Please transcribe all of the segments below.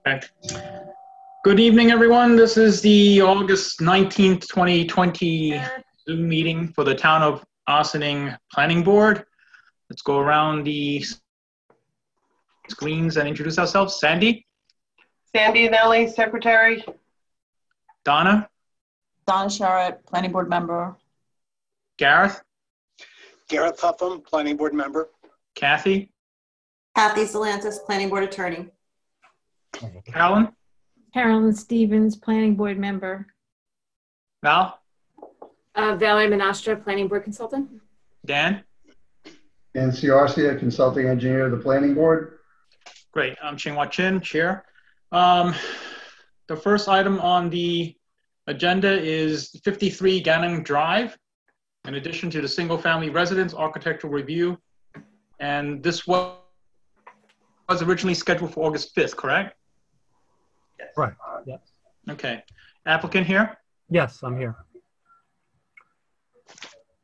Okay. Good evening, everyone. This is the August 19th, 2020 Zoom meeting for the Town of Ossining Planning Board. Let's go around the screens and introduce ourselves. Sandy? Sandy Anelli, Secretary. Donna? Donna Sharrett, Planning Board member. Gareth? Gareth Huffam, Planning Board member. Kathy? Kathy Salantis, Planning Board attorney. Carolyn? Carolyn Stevens, Planning Board member. Val? Valerie Menastra, Planning Board consultant. Dan? Nancy Arcia, Consulting Engineer of the Planning Board. Great. I'm Ching-Hua Chin, Chair. The first item on the agenda is 53 Gannon Drive, in addition to the single-family residence architectural review. And this was originally scheduled for August 5th, correct? Yes. Right. Yes. Okay. Applicant here? Yes, I'm here.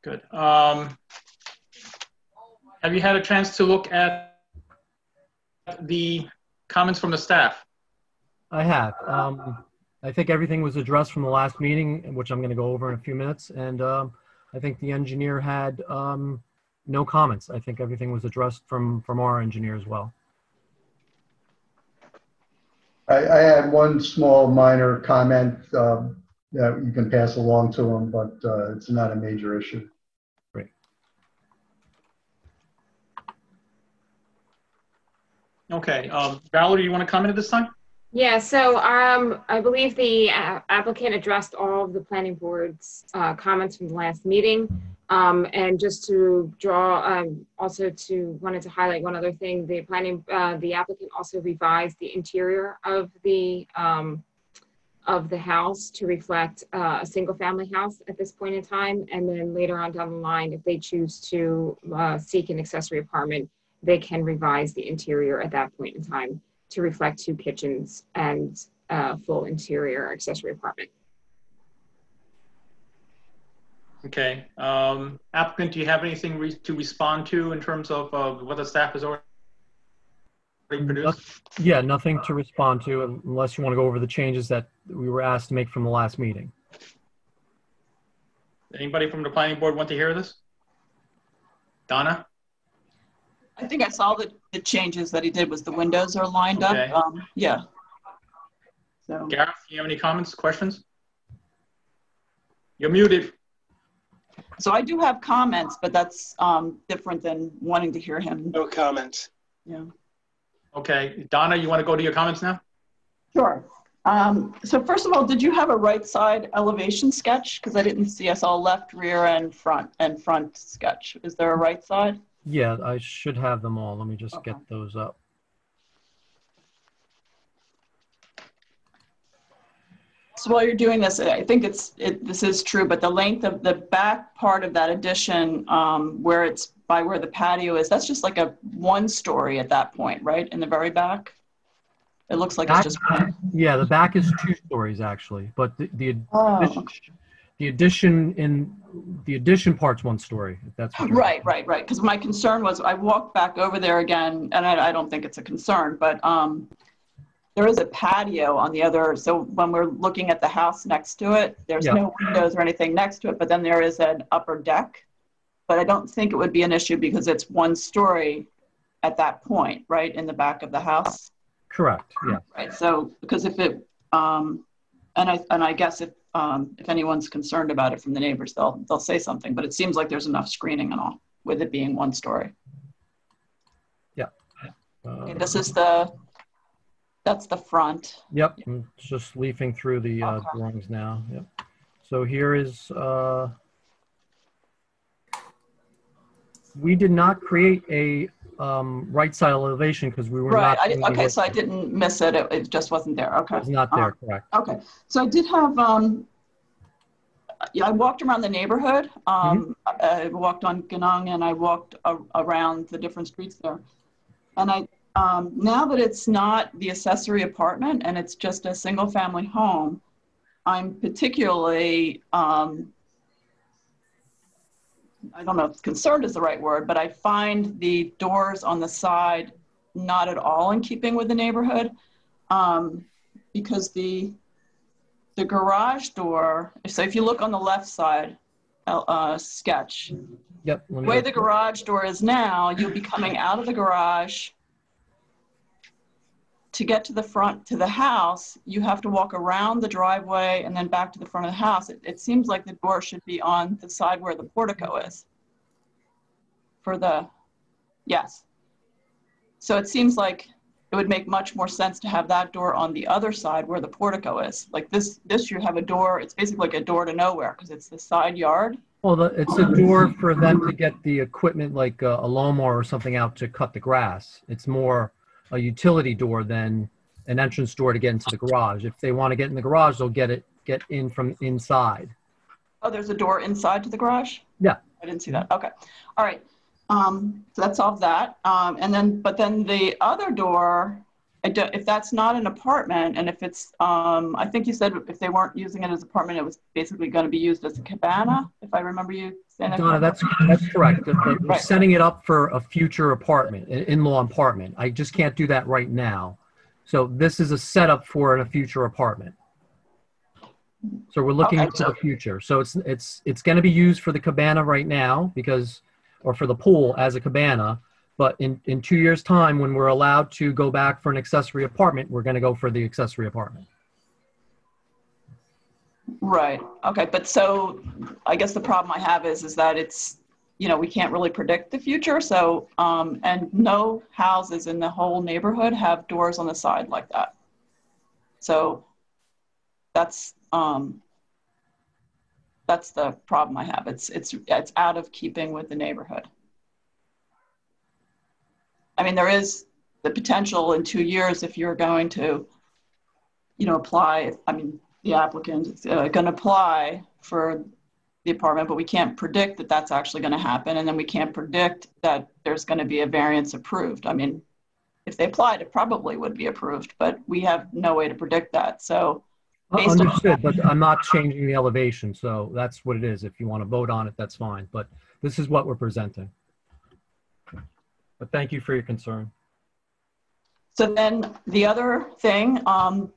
Good. Have you had a chance to look at the comments from the staff? I have. I think everything was addressed from the last meeting, which I'm going to go over in a few minutes. And I think the engineer had no comments. I think everything was addressed from our engineer as well. I had one small minor comment that you can pass along to him, but it's not a major issue. Great. Okay. Valerie, you want to comment at this time? Yeah, so I believe the applicant addressed all of the planning board's comments from the last meeting. And just to draw, wanted to highlight one other thing. The applicant also revised the interior of the house to reflect a single family house at this point in time. And then later on down the line, if they choose to seek an accessory apartment, they can revise the interior at that point in time to reflect 2 kitchens and full interior accessory apartment. Okay. Applicant, do you have anything to respond to in terms of what the staff has already produced? Yeah, nothing to respond to unless you want to go over the changes that we were asked to make from the last meeting. Anybody from the planning board want to hear this? Donna? I think I saw the changes that he did was the windows are lined Okay. up. Yeah. So. Gareth, do you have any comments, questions? You're muted. So I do have comments, but that's different than wanting to hear him. No comments. Yeah. Okay. Donna, you want to go to your comments now? Sure. So first of all, did you have a right side elevation sketch? Because I didn't see. I saw left, rear, and front sketch. Is there a right side? Yeah, I should have them all. Let me just get those up. So while you're doing this, I think this is true, but the length of the back part of that addition, where it's by where the patio is, that's just like a 1-story at that point, right? In the very back? It looks like it's just one. Yeah, the back is 2 stories actually, but the addition part's 1 story. If that's what right. Because my concern was I walked back over there again, and I don't think it's a concern, but there is a patio on the other. So when we're looking at the house next to it, there's no windows or anything next to it, but then there is an upper deck. But I don't think it would be an issue because it's 1 story at that point, right, in the back of the house. Correct. Yeah. Right. So because if it, and I guess if anyone's concerned about it from the neighbors, they'll say something. But it seems like there's enough screening and all with it being 1 story. Yeah. Okay, that's the front. Yep. I'm just leafing through the drawings now. Yep. So here is. We did not create a right side elevation because we were not. Okay, so I didn't miss it. It just wasn't there. Okay. It's not there, correct. Okay. So I did have, I walked around the neighborhood. I walked on Ganong and I walked around the different streets there. And now that it's not the accessory apartment and it's just a single family home, I'm particularly, I don't know if concerned is the right word, but I find the doors on the side not at all in keeping with the neighborhood. because the garage door, so if you look on the left side, sketch, Yep. the way the garage door is now, you'll be coming out of the garage. To get to the front, to the house, you have to walk around the driveway and then back to the front of the house. It seems like the door should be on the side where the portico is. Yes. So it seems like it would make much more sense to have that door on the other side where the portico is. Like this you have a door, it's basically like a door to nowhere because it's the side yard. Well, it's a door for them to get the equipment like a lawnmower or something out to cut the grass. It's more a utility door than an entrance door to get into the garage. If they want to get in the garage, they'll get in from inside. Oh, there's a door inside to the garage? Yeah. I didn't see that. Okay. All right. So that solved that. But then the other door, if that's not an apartment, and if it's, I think you said if they weren't using it as an apartment, it was basically going to be used as a cabana, if I remember you saying that. Donna, that's correct. We're Right. setting it up for a future apartment, an in-law apartment. I just can't do that right now. So this is a setup for a future apartment. So we're looking Okay, to the future. So it's going to be used for the cabana right now or for the pool as a cabana. But in 2 years' time, when we're allowed to go back for an accessory apartment, we're going to go for the accessory apartment. Right. Okay. But so I guess the problem I have is that it's, we can't really predict the future. So, and no houses in the whole neighborhood have doors on the side like that. So that's the problem I have. It's out of keeping with the neighborhood. I mean, there is the potential in 2 years if you're going to, apply, the applicant is going to apply for the apartment, but we can't predict that that's actually going to happen. And then we can't predict that there's going to be a variance approved. I mean, if they applied, it probably would be approved, but we have no way to predict that. So Understood, but I'm not changing the elevation. So that's what it is. If you want to vote on it, that's fine. But this is what we're presenting. But thank you for your concern. So then the other thing,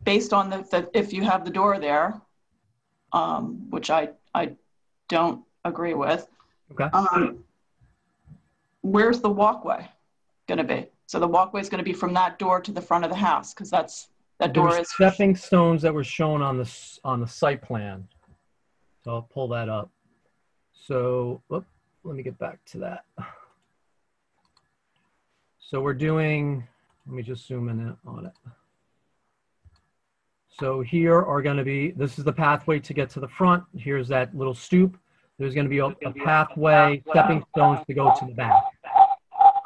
based on if you have the door there, which I don't agree with, Okay. Where's the walkway going to be? So the walkway is going to be from that door to the front of the house because that door There's is stepping stones that were shown on the site plan. So I'll pull that up. So let me get back to that. So we're doing, let me just zoom in on it. So here are going to be, this is the pathway to get to the front. Here's that little stoop. There's going to be a pathway, stepping stones to go to the back.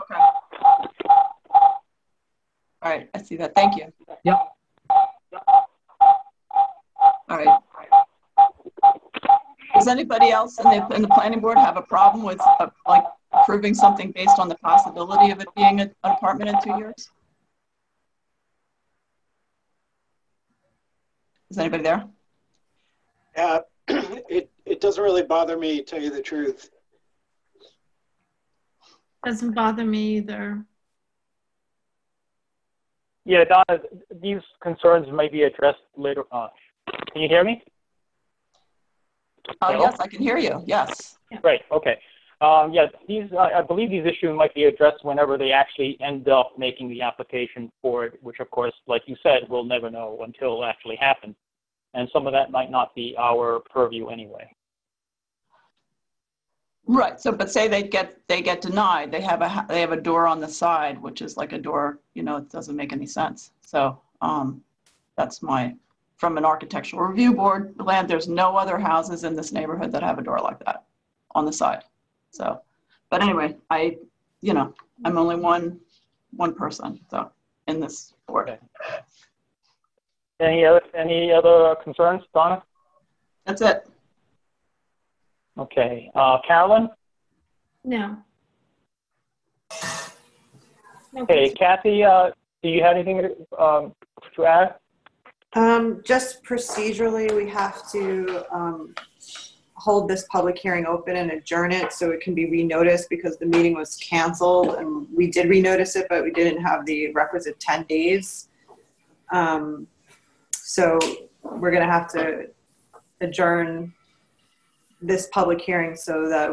Okay. All right, I see that. Thank you. Yep. All right. Does anybody else in the planning board have a problem with like approving something based on the possibility of it being an apartment in 2 years? Is anybody there? It doesn't really bother me, to tell you the truth. Doesn't bother me either. Yeah, Donna, these concerns may be addressed later on. Can you hear me? Yes, I can hear you. Yes. Great. Okay. Yeah, I believe these issues might be addressed whenever they actually end up making the application for it, which of course, like you said, we'll never know until it actually happens. And some of that might not be our purview anyway. Right. So, but say they get denied, they have a door on the side, which is like a door, it doesn't make any sense. So that's from an architectural review board land, there's no other houses in this neighborhood that have a door like that on the side. So, but anyway, I'm only one person, so in this board. Okay. Any other concerns, Donna? That's it. Okay. Carolyn? No. Okay. Kathy, do you have anything to add? Just procedurally, we have to hold this public hearing open and adjourn it so it can be renoticed because the meeting was canceled and we did renotice it, but we didn't have the requisite 10 days. So we're going to have to adjourn this public hearing so that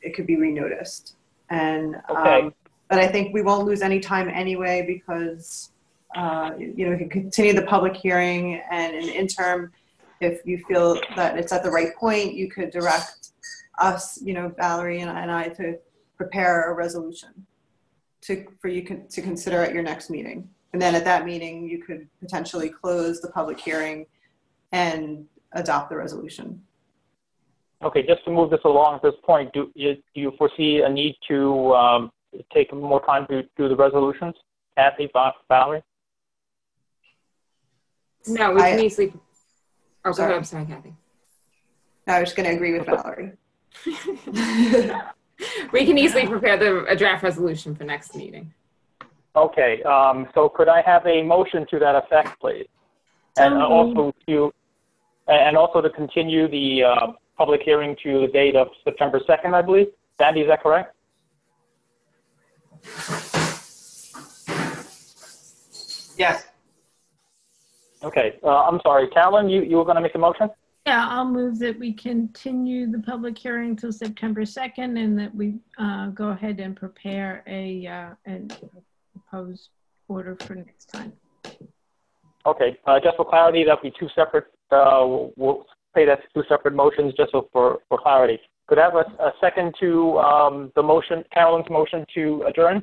it could be renoticed. And, Okay. but I think we won't lose any time anyway because, we can continue the public hearing, and in the interim, if you feel that it's at the right point, you could direct us, Valerie and I to prepare a resolution for you to consider at your next meeting. And then at that meeting, you could potentially close the public hearing and adopt the resolution. Okay, just to move this along at this point, do you foresee a need to take more time to do the resolutions? Kathy, Valerie? No, we can easily. Oh, go ahead. I'm sorry, Kathy. No, I was going to agree with Valerie. We can easily prepare a draft resolution for next meeting. Okay, so could I have a motion to that effect, please? And also to continue the public hearing to the date of September 2nd, I believe. Sandy, is that correct? Yes. Okay, I'm sorry, Carolyn, you were going to make a motion? Yeah, I'll move that we continue the public hearing till September 2nd and that we go ahead and prepare a proposed order for next time. Okay, just for clarity, that'll be two separate, we'll say that's two separate motions just so for clarity. Could I have a second to the motion, Carolyn's motion to adjourn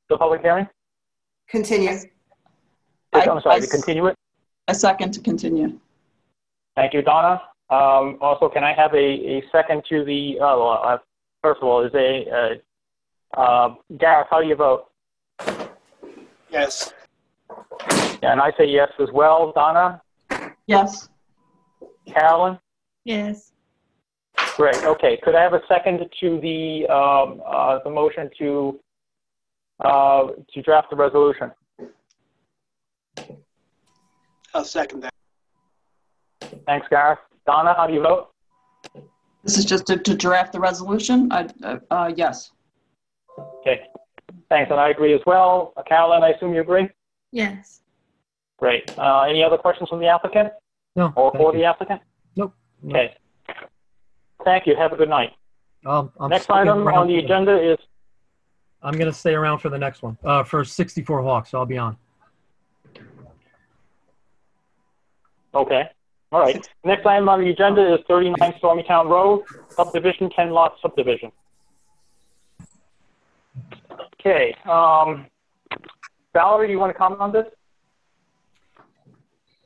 the public hearing? Continue. I'm sorry, to continue it? A second to continue. Thank you, Donna. Also, can I have a second to the, first of all, Gareth, how do you vote? Yes. And I say yes as well. Donna? Yes. Carolyn? Yes. Great. Okay. Could I have a second to the motion to draft the resolution? I'll second that. Thanks, Gareth. Donna, how do you vote? This is just to draft the resolution? Yes. Okay. Thanks, and I agree as well. Carolyn, I assume you agree? Yes. Great. Any other questions from the applicant? No. Or for the applicant? Nope. Okay. Thank you. Have a good night. I'm Next sticking item around on the agenda is... I'm going to stay around for the next one, for 64 Hawks, so I'll be on. Okay. All right. Next item on the agenda is 39 Stormytown Road, subdivision, 10-lot subdivision. Okay. Valerie, do you want to comment on this?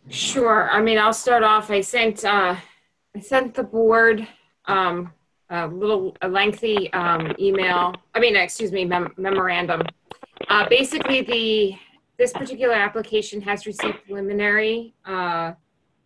Sure. I mean, I'll start off. I sent the board a lengthy email. Memorandum. Basically, this particular application has received preliminary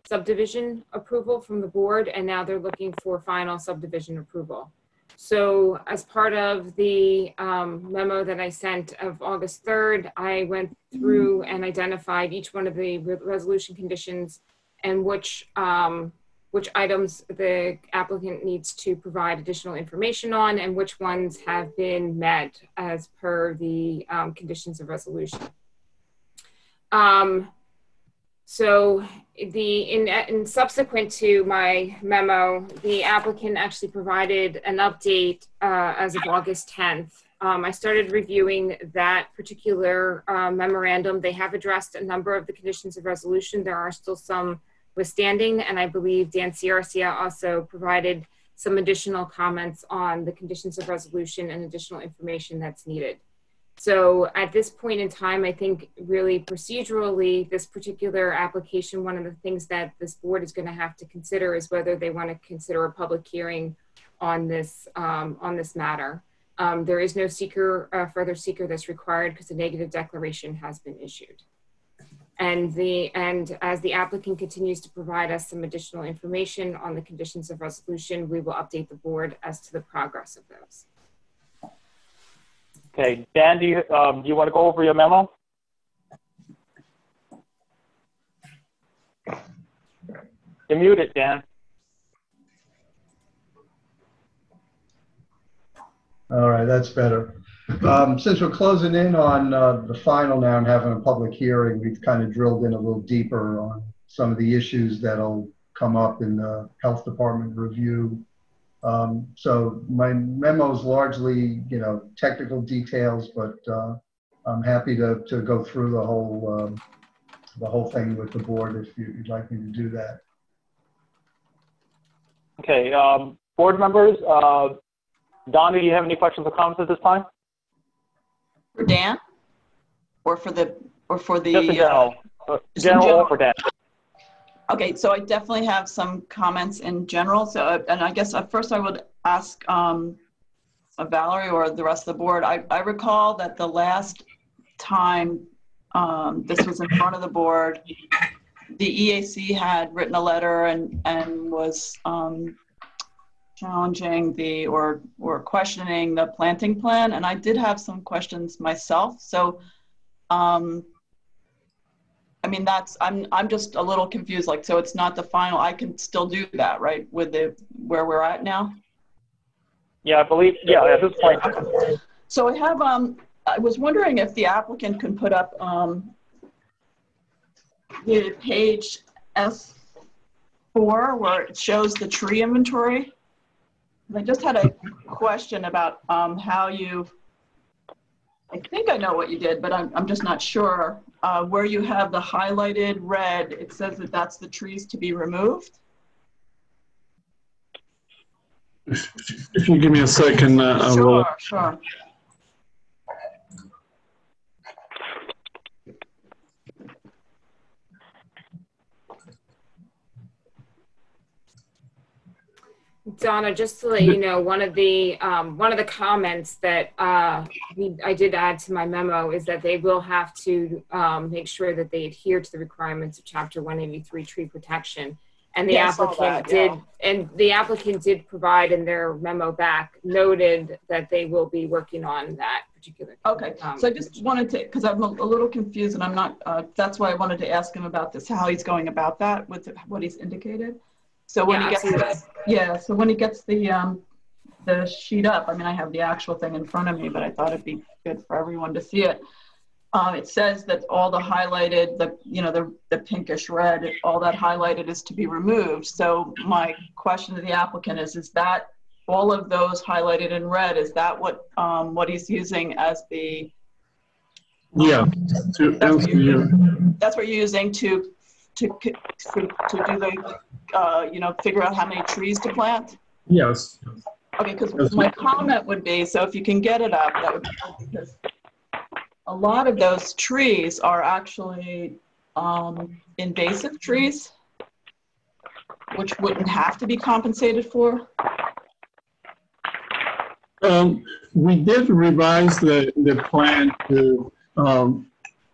subdivision approval from the board, and now they're looking for final subdivision approval. So as part of the memo that I sent of August 3rd, I went through and identified each one of the resolution conditions and which items the applicant needs to provide additional information on and which ones have been met as per the conditions of resolution. So in subsequent to my memo, the applicant actually provided an update as of August 10th. I started reviewing that particular memorandum. They have addressed a number of the conditions of resolution. There are still some withstanding, and I believe Dan Ciarcia also provided some additional comments on the conditions of resolution and additional information that's needed. So at this point in time, I think really procedurally, this particular application, one of the things that this board is going to have to consider is whether they want to consider a public hearing on this matter. There is no further seeker that's required because a negative declaration has been issued. And as the applicant continues to provide us some additional information on the conditions of resolution, we will update the board as to the progress of those. Okay, Dan, do you want to go over your memo? You're muted, Dan. All right, that's better. Since we're closing in on the final now and having a public hearing, we've kind of drilled in a little deeper on some of the issues that'll come up in the health department review. So my memo is largely, technical details, but I'm happy to go through the whole thing with the board if you'd like me to do that. Okay, board members, Donna, do you have any questions or comments at this time? For Dan? Or for the Just in general. General or for Dan. Okay, so I definitely have some comments in general. So, and I guess at first I would ask Valerie or the rest of the board. I recall that the last time this was in front of the board, the EAC had written a letter and was challenging or questioning the planting plan, and I did have some questions myself. So, I mean, I'm just a little confused. Like, so it's not the final. I can still do that, right? With where we're at now. Yeah, I believe. Yeah, at this point. Okay. So I have. I was wondering if the applicant can put up the page S4 where it shows the tree inventory. I just had a question about how you. I think I know what you did, but I'm just not sure. Where you have the highlighted red, it says that that's the trees to be removed. If you give me a second, I will. Sure. Donna, just to let you know, one of the comments that I did add to my memo is that they will have to make sure that they adhere to the requirements of Chapter 183 tree protection. And the applicant did provide in their memo back, noted that they will be working on that particular. Okay, so I just wanted to, because I'm a little confused and I'm not, that's why I wanted to ask him about this, how he's going about that with what he's indicated. So when he gets so when he gets the sheet up, I mean, I have the actual thing in front of me, but I thought it'd be good for everyone to see it. It says that all the highlighted, the pinkish red, all that highlighted is to be removed. So my question to the applicant is that all of those highlighted in red, is that what he's using as the? Yeah, to answer you. That's what you're using to do the, figure out how many trees to plant? Yes. Okay, because my comment would be, so if you can get it up, that would be good, because a lot of those trees are actually invasive trees, which wouldn't have to be compensated for. We did revise the plan to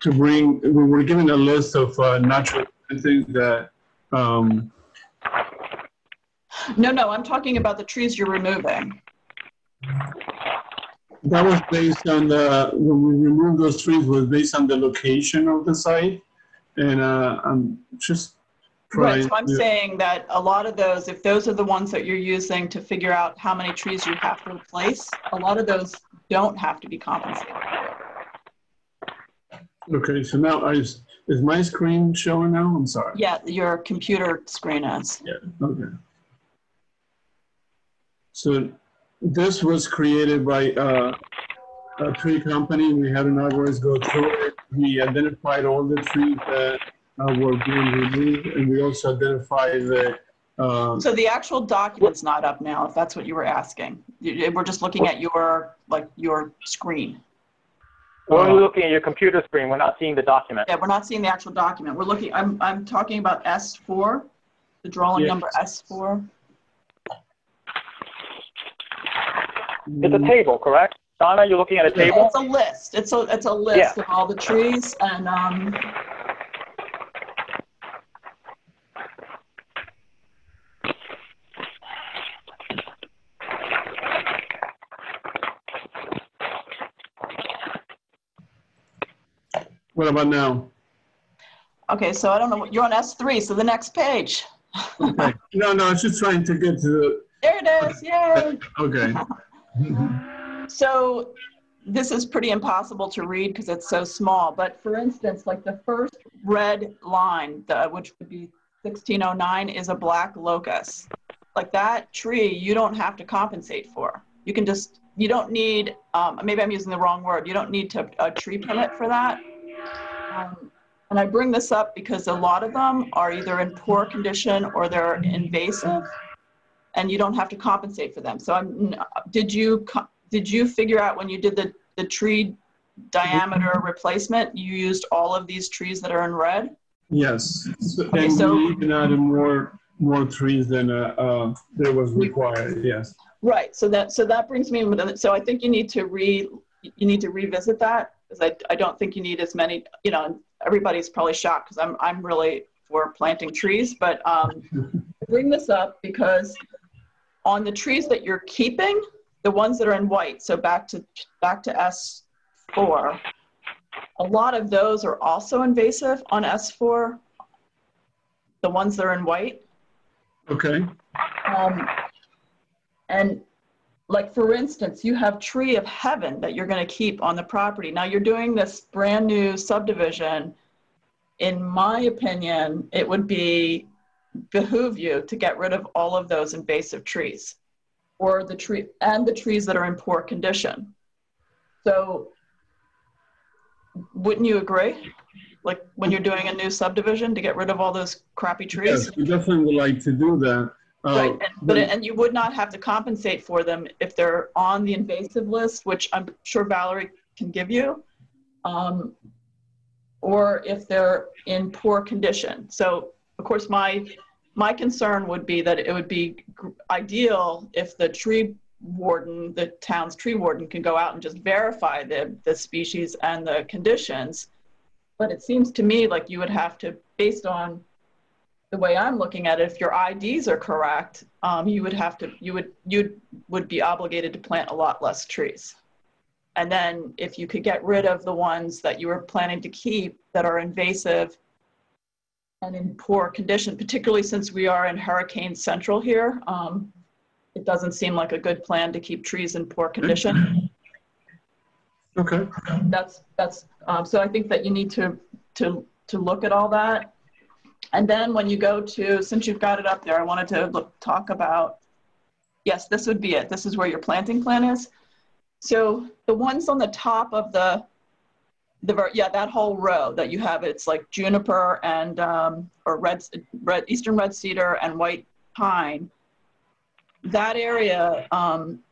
bring, we were given a list of natural things that. No, I'm talking about the trees you're removing. That was based on when we removed those trees was based on the location of the site. And I'm just trying. Right, so I'm saying that a lot of those, if those are the ones that you're using to figure out how many trees you have to replace, a lot of those don't have to be compensated for. Okay, so now is my screen showing now? I'm sorry. Yeah, your computer screen is. Yeah, okay. So this was created by a tree company. We had an arborist go through it. We identified all the trees that were being removed, and we also identified the. So the actual document's not up now, if that's what you were asking. We're just looking at your screen. We're looking at your computer screen. We're not seeing the document. Yeah, we're not seeing the actual document. We're looking. I'm talking about S4, the drawing number S4. It's a table, correct? Donna, you're looking at a table? It's a list. It's a list of all the trees, and What about now? okay, so I don't know. You're on S3, so the next page. Okay. No, I was just trying to get to the. There it is. Yay. Okay. So this is pretty impossible to read because it's so small, but for instance, like the first red line, which would be 1609, is a black locust. Like that tree, you don't have to compensate for. You can just, you don't need, maybe I'm using the wrong word, you don't need a tree permit for that. And I bring this up because a lot of them are either in poor condition or they're invasive, and you don't have to compensate for them. So did you figure out when you did the tree diameter replacement, you used all of these trees that are in red? Yes, Okay, and so, we even added more trees than there was required. Yes. right. So that brings me. So I think you need to revisit that, because I don't think you need as many. You know, everybody's probably shocked because I'm really for planting trees, but I bring this up because on the trees that you're keeping, the ones that are in white, so back to S4, a lot of those are also invasive on S4, the ones that are in white. Okay. And like, for instance, you have Tree of Heaven that you're going to keep on the property. Now you're doing this brand new subdivision. In my opinion, it would behoove you to get rid of all of those invasive trees, or the trees that are in poor condition. So wouldn't you agree? Like when you're doing a new subdivision, to get rid of all those crappy trees? Yes, we definitely would like to do that. Right, and you would not have to compensate for them if they're on the invasive list, which I'm sure Valerie can give you, or if they're in poor condition. So of course my concern would be that it would be ideal if the tree warden, the town's tree warden, can go out and just verify the species and the conditions. But it seems to me like you would have to, based on the way I'm looking at it, if your IDs are correct, you would be obligated to plant a lot less trees. And then if you could get rid of the ones that you were planning to keep that are invasive and in poor condition, particularly since we are in Hurricane Central here, it doesn't seem like a good plan to keep trees in poor condition. Okay. So I think that you need to look at all that. And then when you go to, since you've got it up there, I wanted to talk about, yes, this would be it. This is where your planting plan is. So the ones on the top of that whole row that you have, it's like juniper and, or eastern red cedar and white pine. That area, I'm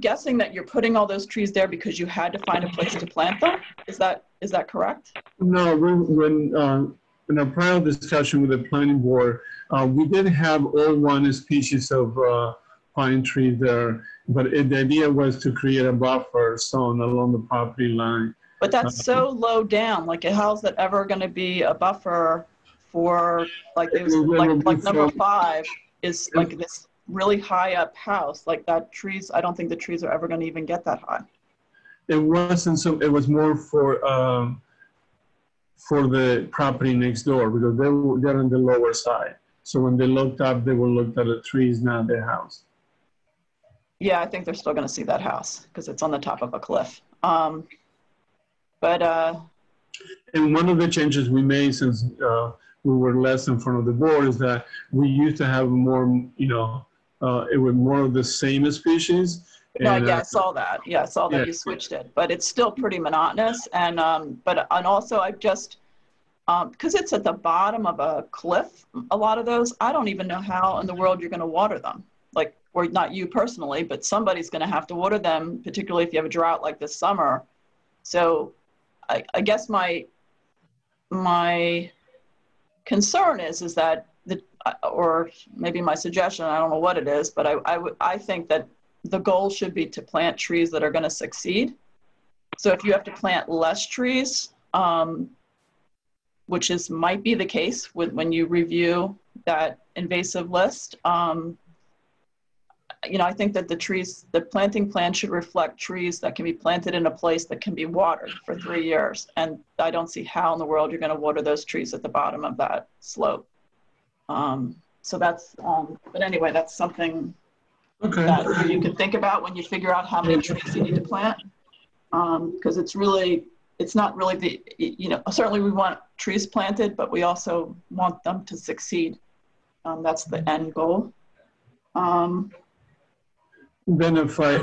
guessing that you're putting all those trees there because you had to find a place to plant them. Is that correct? No, when in a prior discussion with the planning board, we did have all one species of pine tree there, but the idea was to create a buffer zone along the property line. But that's so low down. Like, how's that ever going to be a buffer for, like, number 5 is like this really high up house, like that trees, I don't think the trees are ever going to even get that high. It wasn't, so it was more for the property next door, because they're on the lower side. So when they looked up, they were looked at the trees, not their house. Yeah, I think they're still going to see that house because it's on the top of a cliff. And one of the changes we made since we were less in front of the board is that we used to have more, it was more of the same species. And, I saw that. Yeah, I saw that you switched it, but it's still pretty monotonous. And also I just, because it's at the bottom of a cliff, a lot of those, I don't even know how in the world you're going to water them. Like, or not you personally, but somebody's going to have to water them, particularly if you have a drought like this summer. So I guess my concern is that, or maybe my suggestion, I don't know what it is, but I think that the goal should be to plant trees that are going to succeed. So if you have to plant less trees, which might be the case when you review that invasive list, I think that the planting plan should reflect trees that can be planted in a place that can be watered for 3 years. And I don't see how in the world you're going to water those trees at the bottom of that slope. So that's, but anyway, that's something Okay. that you can think about when you figure out how many trees you need to plant. Because it's not really certainly we want trees planted, but we also want them to succeed. That's the end goal. Then if I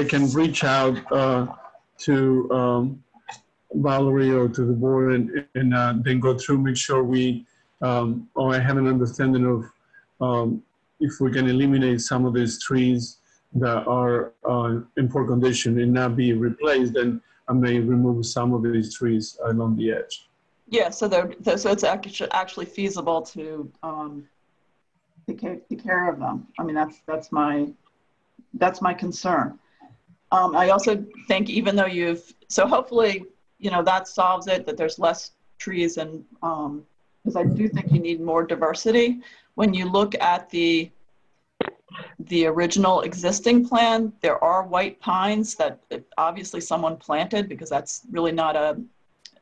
can reach out to Valerie or to the board and then go through, make sure or I have an understanding of if we can eliminate some of these trees that are in poor condition and not be replaced, then I may remove some of these trees along the edge. Yeah, so it's actually feasible to take care of them. I mean, that's my concern. I also think even though so hopefully, that solves it, that there's less trees, and because I do think you need more diversity. When you look at the original existing plan, there are white pines that obviously someone planted, because that's really not a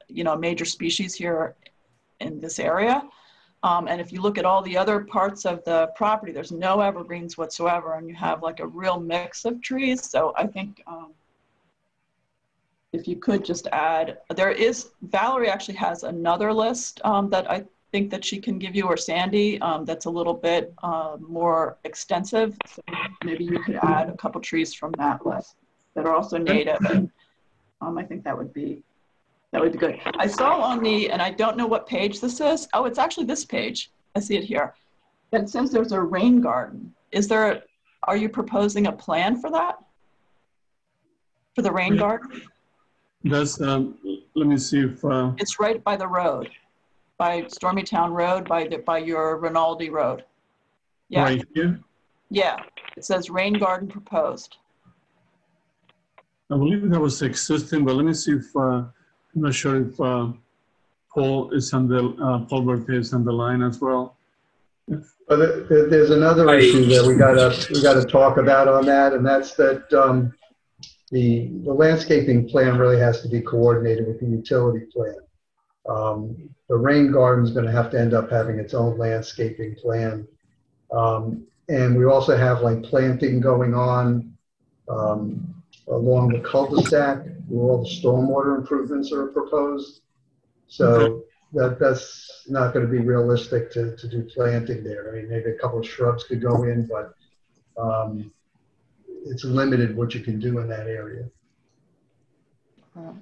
major species here in this area. And if you look at all the other parts of the property, there's no evergreens whatsoever, and you have like a real mix of trees. So I think if you could just add, Valerie actually has another list that I think that she can give you, or Sandy, that's a little bit more extensive. So maybe you could add a couple trees from that list that are also native. And, I think that would be good. I saw on and I don't know what page this is. Oh, it's actually this page. I see it here. It says there's a rain garden. Are you proposing a plan for that? For the rain garden? That's, let me see if... It's right by the road, by Stormytown Road, by your Rinaldi Road. Yeah. Right here? Yeah, it says rain garden proposed. I believe that was existing, but let me see if... I'm not sure if Paul is on Paul Berthe is on the line as well. But there's another issue that we gotta talk about on that, and that's that the landscaping plan really has to be coordinated with the utility plan. The rain garden is going to have to end up having its own landscaping plan, and we also have like planting going on along the cul-de-sac where all the stormwater improvements are proposed. So that's not going to be realistic to do planting there. I mean, maybe a couple of shrubs could go in, but it's limited what you can do in that area.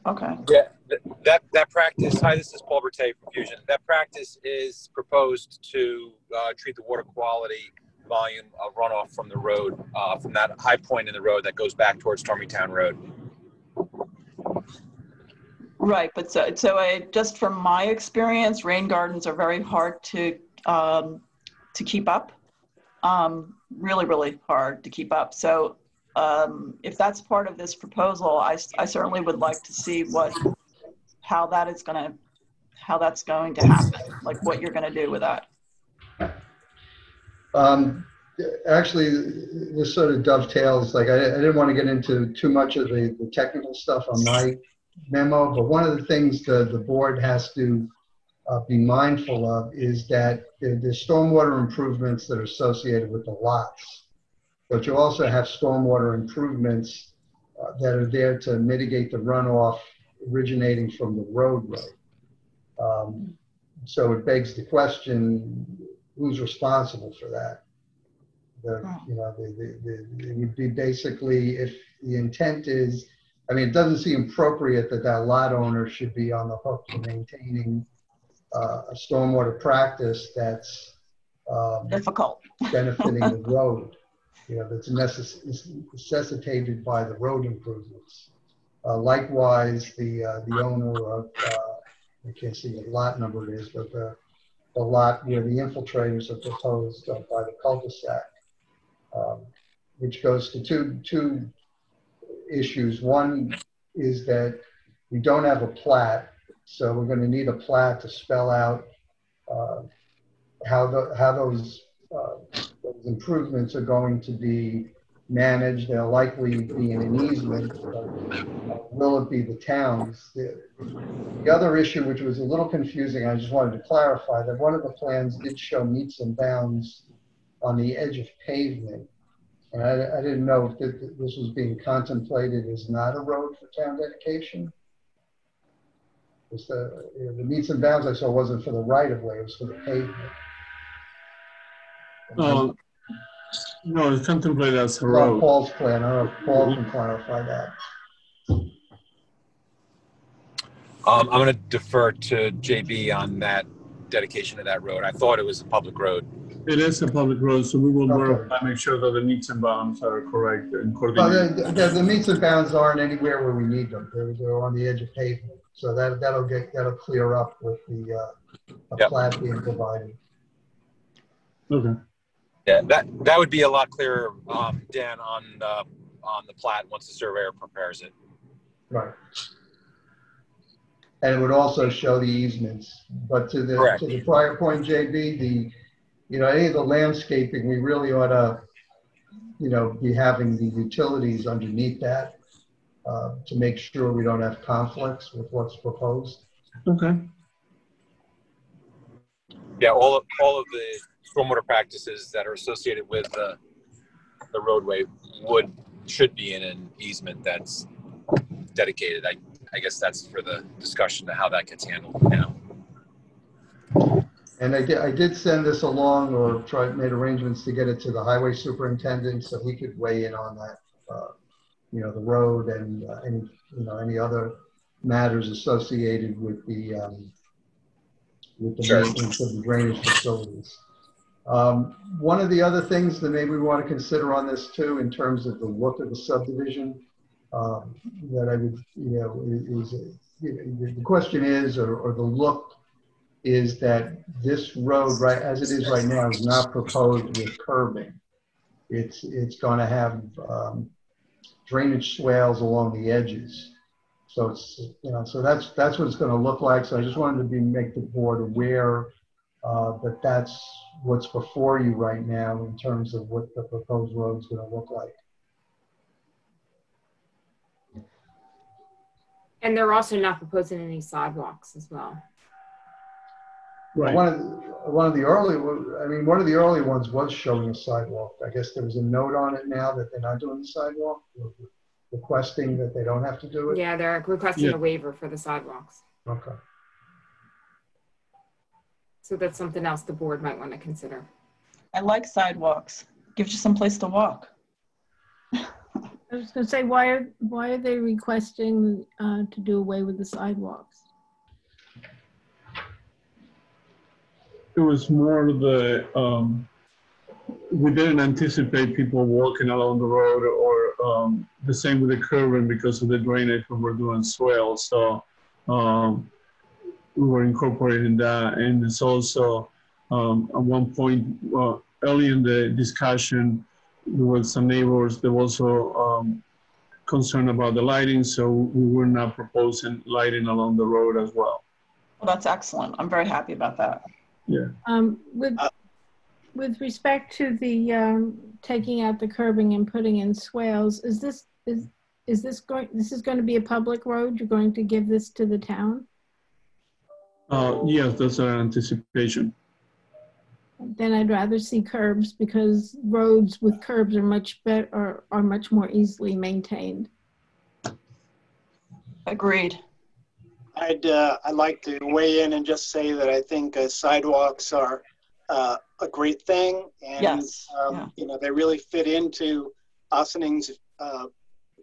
Okay. Yeah, that practice, hi, this is Paul Berthe from Fusion. That practice is proposed to treat the water quality volume of runoff from the road, from that high point in the road that goes back towards Stormytown Road. Right, but so just from my experience, rain gardens are very hard to keep up. Really, really hard to keep up. So if that's part of this proposal, I certainly would like to see how that's going to happen, like what you're going to do with that. Actually, this sort of dovetails, like I didn't want to get into too much of the technical stuff on my memo, but one of the things the board has to be mindful of is that there's stormwater improvements that are associated with the lots, but you also have stormwater improvements that are there to mitigate the runoff originating from the roadway. So it begs the question, who's responsible for that? It would be basically, if the intent is, I mean, it doesn't seem appropriate that lot owner should be on the hook for maintaining a stormwater practice that's difficult, benefiting the road, that's necessitated by the road improvements. Likewise, the owner of, I can't see what lot number it is, but the lot where the infiltrators are proposed by the cul-de-sac, which goes to two issues. One is that we don't have a plat, so we're going to need a plat to spell out how those improvements are going to be managed. They'll likely be in an easement. Will it be the town's? The other issue, which was a little confusing, I just wanted to clarify that one of the plans did show meets and bounds on the edge of pavement. And I didn't know if this was being contemplated as not a road for town dedication. The meets and bounds I saw wasn't for the right of way, it was for the pavement. No, it's contemplated as a It's on road. Paul's plan. I don't know if Paul can clarify that. I'm going to defer to JB on that dedication of that road. I thought it was a public road. It is a public road, so we will Okay. verify, make sure that the meets and bounds are correct and Well, coordinated. the meets and bounds aren't anywhere where we need them. They're on the edge of pavement. So that'll clear up with the Yep. plat being provided. Okay. Yeah, that would be a lot clearer, Dan, on the plat once the surveyor prepares it. Right. And it would also show the easements. But to the prior point, JB, any of the landscaping, we really ought to, be having the utilities underneath that to make sure we don't have conflicts with what's proposed. Okay. Yeah, all of the stormwater practices that are associated with the roadway should be in an easement that's dedicated. I guess that's for the discussion of how that gets handled now. And I did send this along, or made arrangements to get it to the highway superintendent so he could weigh in on that, the road and any other matters associated with the Sure. maintenance of the drainage facilities. One of the other things that maybe we want to consider on this too, in terms of the look of the subdivision, that I would, the question is, or the look is that this road, right as it is right now, is not proposed with curbing. It's going to have drainage swales along the edges. So it's, so that's what it's going to look like. So I just wanted to make the board aware that that's what's before you right now in terms of what the proposed road is going to look like. And they're also not proposing any sidewalks as well. Right. One of the early ones was showing a sidewalk. I guess there was a note on it now that they're not doing the sidewalk, requesting that they don't have to do it. Yeah, they're requesting a waiver for the sidewalks. Okay. So that's something else the board might want to consider. I like sidewalks. Gives you some place to walk. I was going to say, why are they requesting to do away with the sidewalks? It was more we didn't anticipate people walking along the road, or the same with the curbing because of the drainage when we're doing swale. So we were incorporating that. And it's also at one point early in the discussion, there were some neighbors that were also concerned about the lighting. So we were not proposing lighting along the road as well. Well, that's excellent. I'm very happy about that. Yeah. With respect to the taking out the curbing and putting in swales, is this going to be a public road? You're going to give this to the town? Yes, that's our anticipation. Then I'd rather see curbs, because roads with curbs are much better, are much more easily maintained. Agreed. I'd like to weigh in and just say that I think sidewalks are a great thing, and yes. They really fit into Ossing's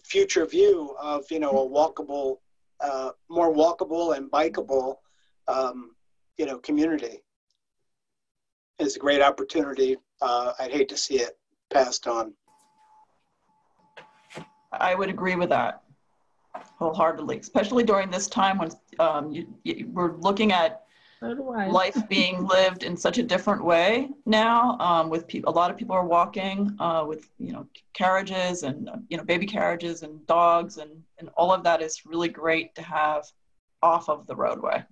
future view of a walkable, more walkable and bikeable community. It's a great opportunity. I'd hate to see it passed on. I would agree with that wholeheartedly, especially during this time when we're looking at life being lived in such a different way now. With a lot of people are walking with carriages and baby carriages and dogs, and all of that is really great to have off of the roadway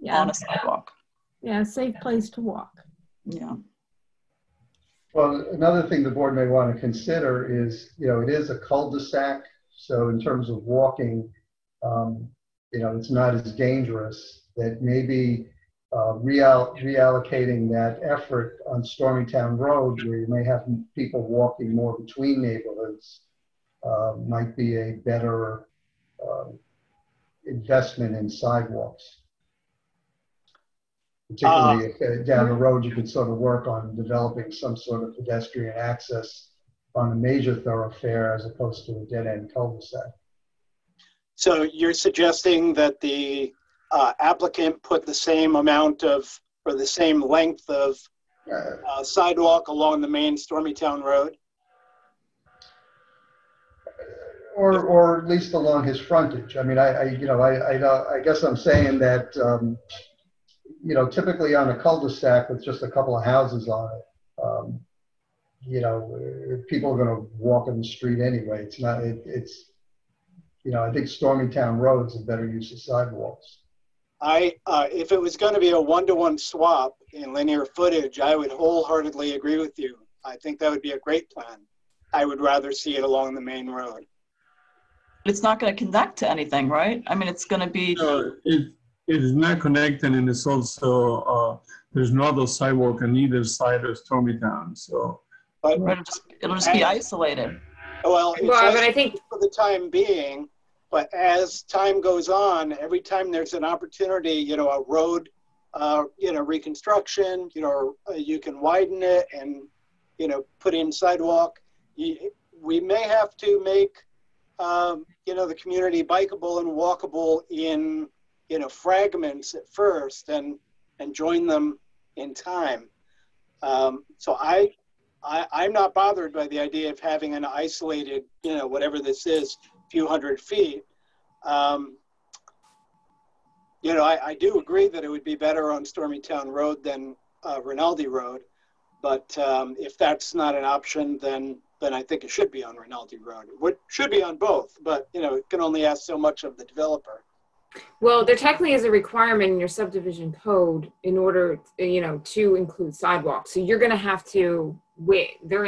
on a sidewalk. Yeah, safe place to walk. Yeah. Well, another thing the board may want to consider is, it is a cul-de-sac. So in terms of walking, it's not as dangerous. That maybe reallocating that effort on Stormytown Road, where you may have people walking more between neighborhoods, might be a better investment in sidewalks. Particularly if down the road you could sort of work on developing some sort of pedestrian access on a major thoroughfare as opposed to a dead-end cul-de-sac. So you're suggesting that the applicant put the same amount of, or the same length of sidewalk along the main Stormytown Road? Or at least along his frontage. I mean, I guess I'm saying that, you know, typically on a cul-de-sac with just a couple of houses on it, you know, people are going to walk in the street anyway. It's not, it's, you know, I think Stormytown Road's a better use of sidewalks. If it was going to be a one-to-one swap in linear footage, I would wholeheartedly agree with you. I think that would be a great plan. I would rather see it along the main road. It's not going to connect to anything, right? I mean, it's going to be. It is not connected, and it's also there's no other sidewalk on either side of Stormytown. So, but it'll just be isolated. Well, it's Well, but I think for the time being. But as time goes on, every time there's an opportunity, you know, a road, you know, reconstruction, you know, you can widen it and, you know, put in sidewalk. We may have to make, you know, the community bikeable and walkable in, you know, fragments at first and join them in time. So I'm not bothered by the idea of having an isolated, you know, whatever this is, few hundred feet. You know, I do agree that it would be better on Stormytown Road than Rinaldi Road, but if that's not an option, then I think it should be on Rinaldi Road. It should be on both, but you know, it can only ask so much of the developer. Well, there technically is a requirement in your subdivision code in order, you know, to include sidewalks. So you're going to have to wait. They're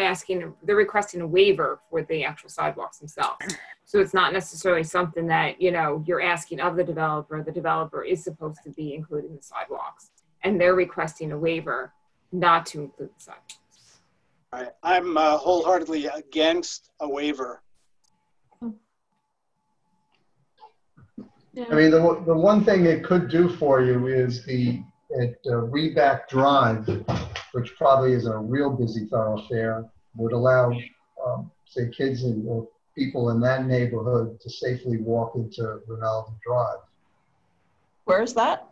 requesting a waiver for the actual sidewalks themselves. So it's not necessarily something that, you know, you're asking of the developer. The developer is supposed to be including the sidewalks, and they're requesting a waiver not to include the sidewalks. Right. I'm wholeheartedly against a waiver. Yeah. I mean, the one thing it could do for you is at Reback Drive, which probably is a real busy thoroughfare, would allow, say, kids or people in that neighborhood to safely walk into Rinaldi Drive. Where is that?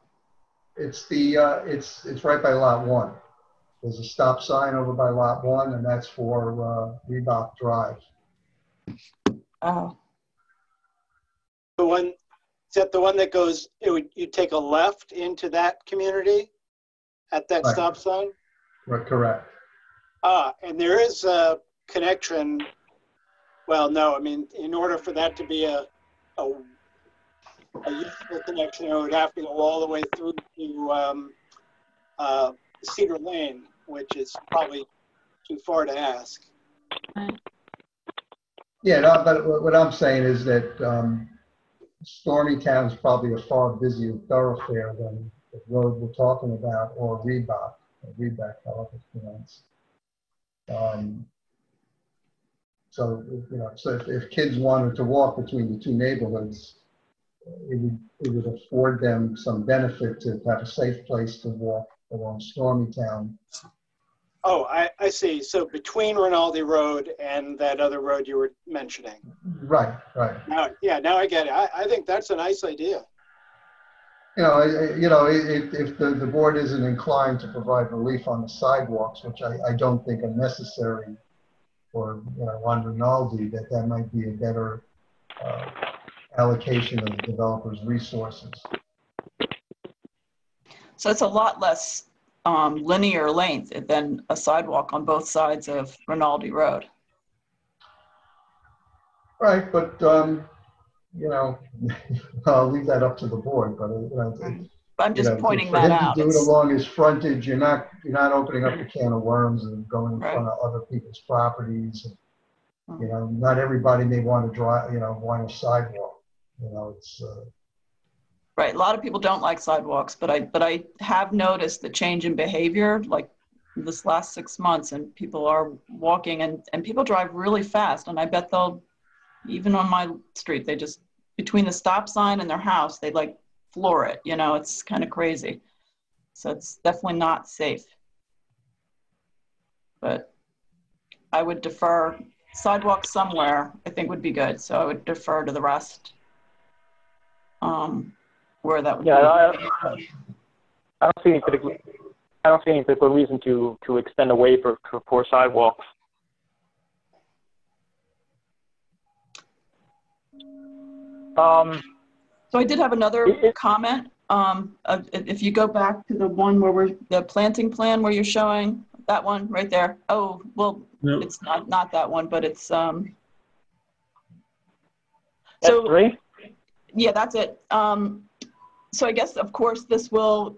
It's it's right by Lot 1. There's a stop sign over by Lot 1, and that's for Reback Drive. Oh. The one. Is that the one that goes, you take a left into that community at that Right. stop sign? Right, correct. And there is a connection. Well, no, I mean, in order for that to be a useful connection, it would have to go all the way through to Cedar Lane, which is probably too far to ask. Yeah, no, but what I'm saying is that Stormytown is probably a far busier thoroughfare than the road we're talking about, or Reback, however it's pronounced. So, you know, so if kids wanted to walk between the two neighborhoods, it would afford them some benefit to have a safe place to walk along Stormytown. Oh, I see. So between Rinaldi Road and that other road you were mentioning. Right, right. Now I get it. I think that's a nice idea. You know, if the board isn't inclined to provide relief on the sidewalks, which I don't think are necessary, or you know, on Rinaldi, that might be a better allocation of the developer's resources. So it's a lot less linear length than a sidewalk on both sides of Rinaldi Road. Right, but you know, I'll leave that up to the board. But you know, I'm just pointing that out. For him to do it along his frontage, you're not opening up a can of worms and going in front of other people's properties. And, you know, not everybody may want to drive. You know, want a sidewalk. You know, it's. Right. A lot of people don't like sidewalks, but I have noticed the change in behavior like this last 6 months, and people are walking and people drive really fast. And I bet they'll, even on my street, they just, between the stop sign and their house, they like floor it, you know, it's kind of crazy. So it's definitely not safe. But I would defer, sidewalk somewhere, I think would be good. So I would defer to the rest. Where that would be. I don't see any particular reason to extend a waiver for sidewalks. So I did have another comment. If you go back to the one where the planting plan where you're showing that one right there. Oh, well, Yep. It's not that one, but it's That's 3? Yeah, that's it. So I guess, of course, this will,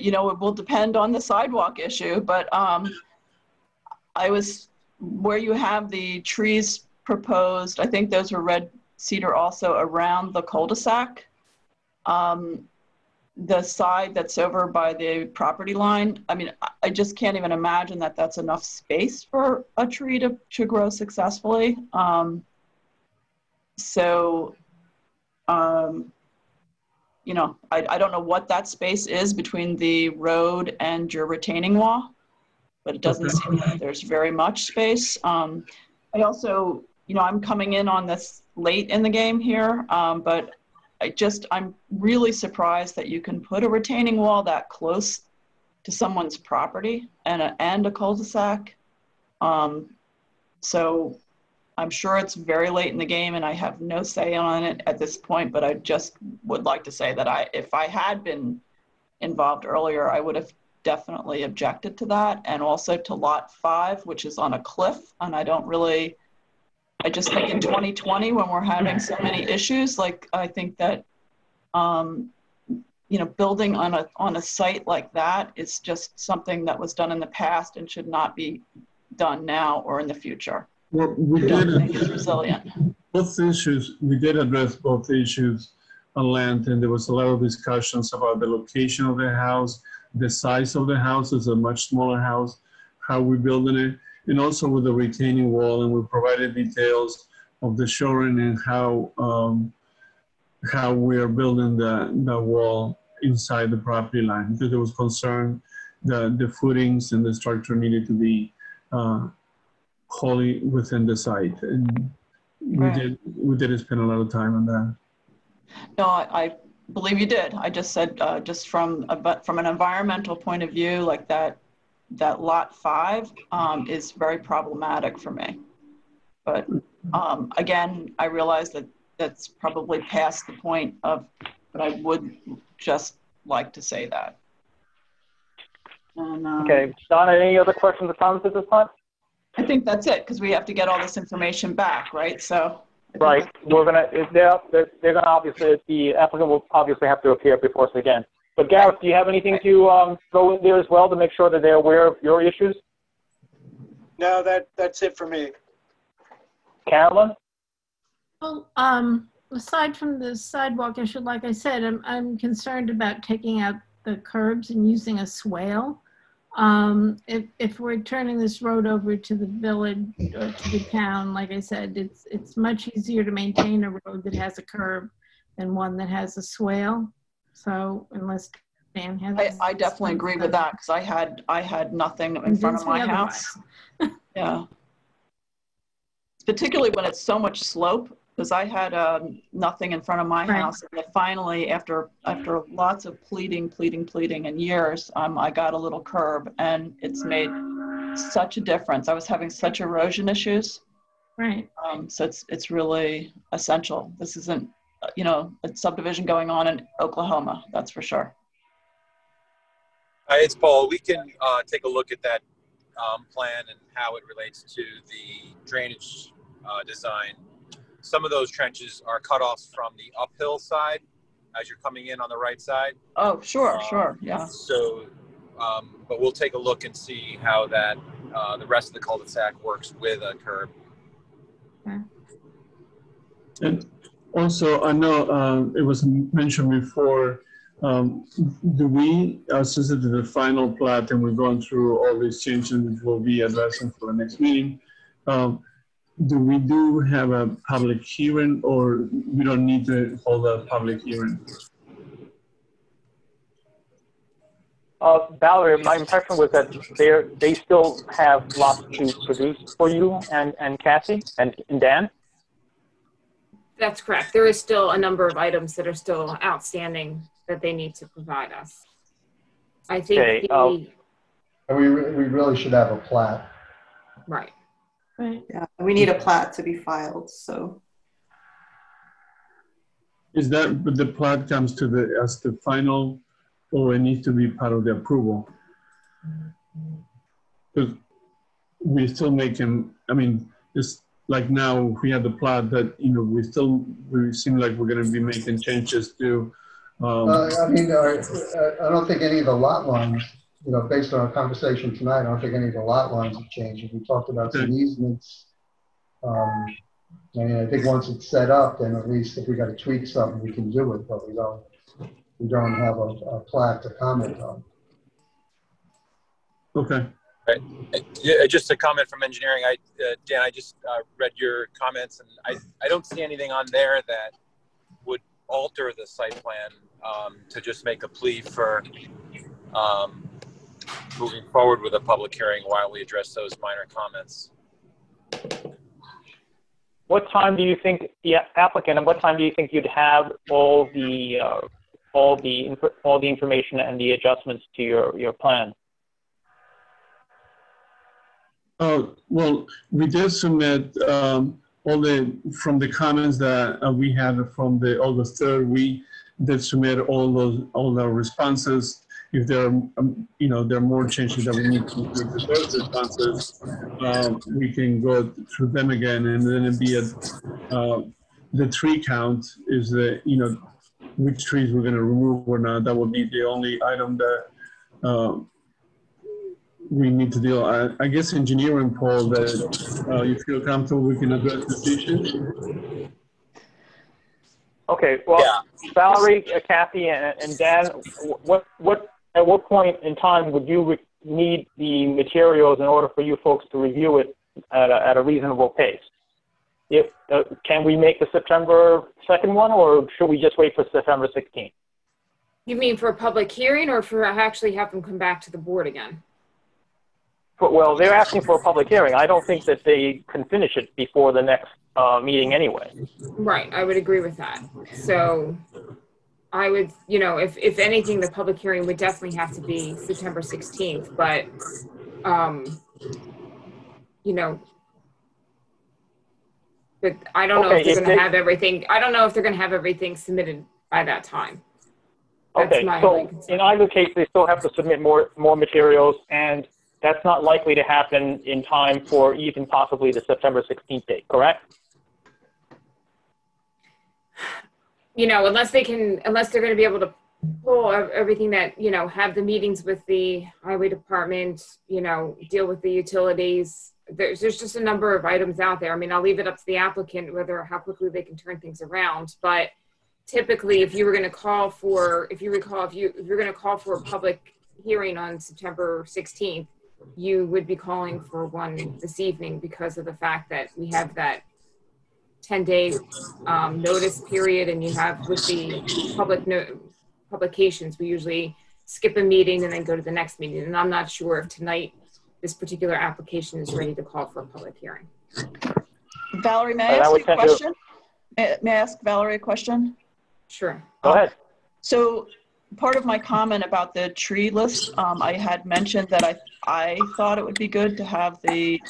you know, it will depend on the sidewalk issue, but I was, where you have the trees proposed, I think those were red cedar also around the cul-de-sac. The side that's over by the property line, I mean, I just can't even imagine that that's enough space for a tree to grow successfully. You know, I don't know what that space is between the road and your retaining wall, but it doesn't seem like there's very much space. I also, you know, I'm coming in on this late in the game here, but I'm really surprised that you can put a retaining wall that close to someone's property and a cul-de-sac. So I'm sure it's very late in the game and I have no say on it at this point, but I just would like to say that if I had been involved earlier, I would have definitely objected to that. And also to lot 5, which is on a cliff. And I just think in 2020, when we're having so many issues, like I think that, you know, building on a site like that is just something that was done in the past and should not be done now or in the future. Well, we I don't did think it's resilient. both issues. We did address both issues on land, and there was a lot of discussions about the location of the house, the size of the house is a much smaller house, how we're building it, and also with the retaining wall. And we provided details of the shoring and how we are building the wall inside the property line, because there was concern that the footings and the structure needed to be wholly within the site, and we did spend a lot of time on that. No, I believe you did. I just said, just from an environmental point of view, like that lot 5 is very problematic for me. But again, I realize that that's probably past the point of, but I would just like to say that. And, Okay, Donna, any other questions or comments at this time? I think that's it, because we have to get all this information back, right? So. Right, they're gonna obviously, the applicant will obviously have to appear before us again. But Gareth, do you have anything to go in there as well to make sure that they're aware of your issues? No, that's it for me. Carolyn? Well, aside from the sidewalk issue, like I said, I'm concerned about taking out the curbs and using a swale. If we're turning this road over to the village or to the town, like I said, it's much easier to maintain a road that has a curb than one that has a swale. So unless Dan has, I definitely agree with that, because I had nothing in front of my house. Yeah, particularly when it's so much slope. Because I had nothing in front of my house, and finally, after lots of pleading and years, I got a little curb, and it's made such a difference. I was having such erosion issues, right? So it's really essential. This isn't, you know, a subdivision going on in Oklahoma, that's for sure. It's Paul. We can take a look at that plan and how it relates to the drainage design. Some of those trenches are cutoffs from the uphill side as you're coming in on the right side. Oh, sure, yeah. So, but we'll take a look and see how that the rest of the cul-de-sac works with a curb. Okay. Also, I know it was mentioned before, do we, since it is the final plat and we've gone through all these changes which we'll be addressing for the next meeting, do we have a public hearing, or we don't need to hold a public hearing? Valerie, my impression was that they still have lots to produce for you and Cassie and Dan. That's correct. There is still a number of items that are still outstanding that they need to provide us. I think Okay, We really should have a plat. right. Right. Yeah, we need a plat to be filed, so. Is that, but the plat comes to as the final, or it needs to be part of the approval? Because we still making, I mean, it's like now we have the plat that, you know, we seem like we're going to be making changes to. I mean, I don't think any of the lot lines, you know, based on our conversation tonight, I don't think any of the lot lines have changed. We talked about some easements. I mean, I think once it's set up, then at least if we got to tweak something, we can do it, but we don't have a plat to comment on. Okay. Yeah, just a comment from engineering. Dan, I just read your comments, and I don't see anything on there that would alter the site plan to just make a plea for moving forward with a public hearing while we address those minor comments. What time do you think the applicant, and what time do you think you'd have all the information and the adjustments to your plan? Well, we did submit from the comments that we had from the August 3rd. We did submit all the responses. If there are, you know, there are more changes that we need to do to those responses, we can go through them again, and then it'd be the tree count is the, you know, which trees we're going to remove or not. That would be the only item that we need to deal. I guess engineering, Paul, that you feel comfortable we can address this issue? Okay, well, yeah. Valerie, Kathy, and Dan, at what point in time would you need the materials in order for you folks to review it at a reasonable pace? Can we make the September 2nd one, or should we just wait for September 16th? You mean for a public hearing, or for actually have them come back to the board again? Well, they're asking for a public hearing. I don't think that they can finish it before the next meeting anyway. Right, I would agree with that. So I would, you know, if anything, the public hearing would definitely have to be September 16th, but, you know, but I don't know if they're going to have everything. I don't know if they're going to have everything submitted by that time. Okay, so in either case, they still have to submit more materials, and that's not likely to happen in time for even possibly the September 16th date, correct? You know, unless they're going to be able to pull everything that, you know, have the meetings with the highway department, you know, deal with the utilities. There's just a number of items out there. I mean, I'll leave it up to the applicant how quickly they can turn things around. But typically, if you were going to call for, if you're going to call for a public hearing on September 16th, you would be calling for one this evening because of the fact that we have that 10-day notice period, and you have with the publications, we usually skip a meeting and then go to the next meeting. And I'm not sure if tonight this particular application is ready to call for a public hearing. Valerie, may I ask you a question? May I ask Valerie a question? Sure. Go ahead. So part of my comment about the tree list, I had mentioned that I thought it would be good to have the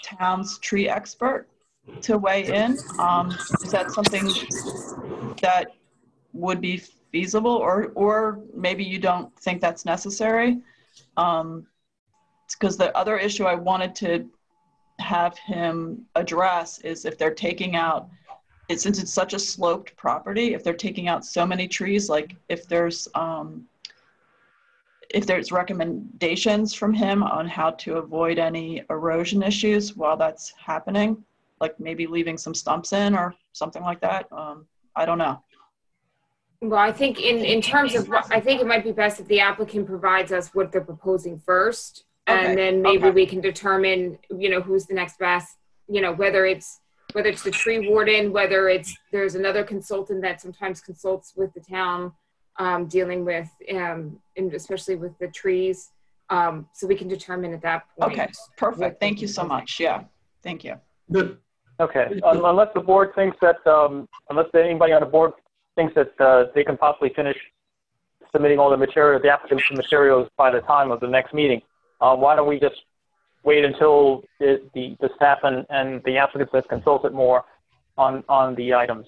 town's tree expert to weigh in. Is that something that would be feasible, or maybe you don't think that's necessary? Because the other issue I wanted to have him address is if they're taking out, since it's such a sloped property, if they're taking out so many trees, like if there's recommendations from him on how to avoid any erosion issues while that's happening. like maybe leaving some stumps in or something like that. I don't know. Well, I think in terms of, I think it might be best if the applicant provides us what they're proposing first, and then maybe we can determine, you know, who's the next best, you know, whether it's the tree warden, whether there's another consultant that sometimes consults with the town, dealing with, and especially with the trees. So we can determine at that point. Okay, perfect. Thank you so much. Yeah, thank you. Okay, unless the board thinks that, unless anybody on the board thinks that they can possibly finish submitting all the material, the applicant's materials by the time of the next meeting, why don't we just wait until the staff and the applicants have consulted more on the items?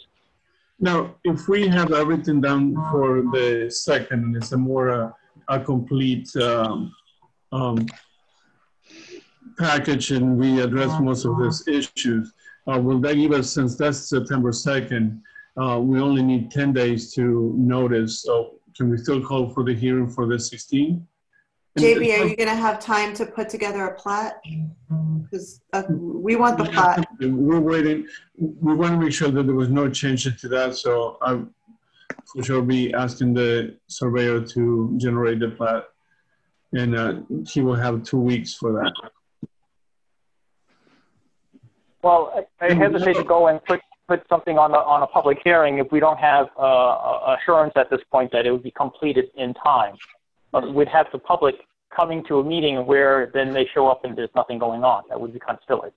Now, if we have everything done for the second, and it's a more a complete package, and we address most of these issues, will that give us, since that's September 2nd, we only need 10 days to notice, so can we still call for the hearing for the 16th? JB, are you going to have time to put together a plat? Because we want the plat. We're waiting. We want to make sure that there was no changes to that, so I for sure be asking the surveyor to generate the plat, and he will have 2 weeks for that. Well, I hesitate to go and put something on a public hearing if we don't have assurance at this point that it would be completed in time. We'd have the public coming to a meeting where then they show up and there's nothing going on. That would be kind of silly.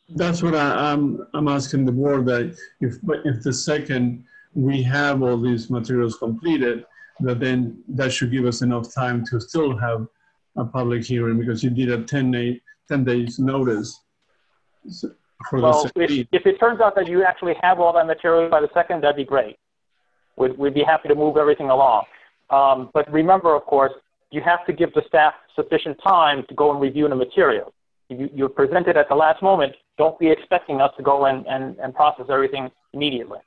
That's what I'm asking the board, that if the second we have all these materials completed, that should give us enough time to still have a public hearing, because you did a 10 days notice. Well, if it turns out that you actually have all that material by the second, that'd be great. We'd be happy to move everything along. But remember, of course, you have to give the staff sufficient time to go and review the material. You're presented at the last moment. Don't be expecting us to go and process everything immediately.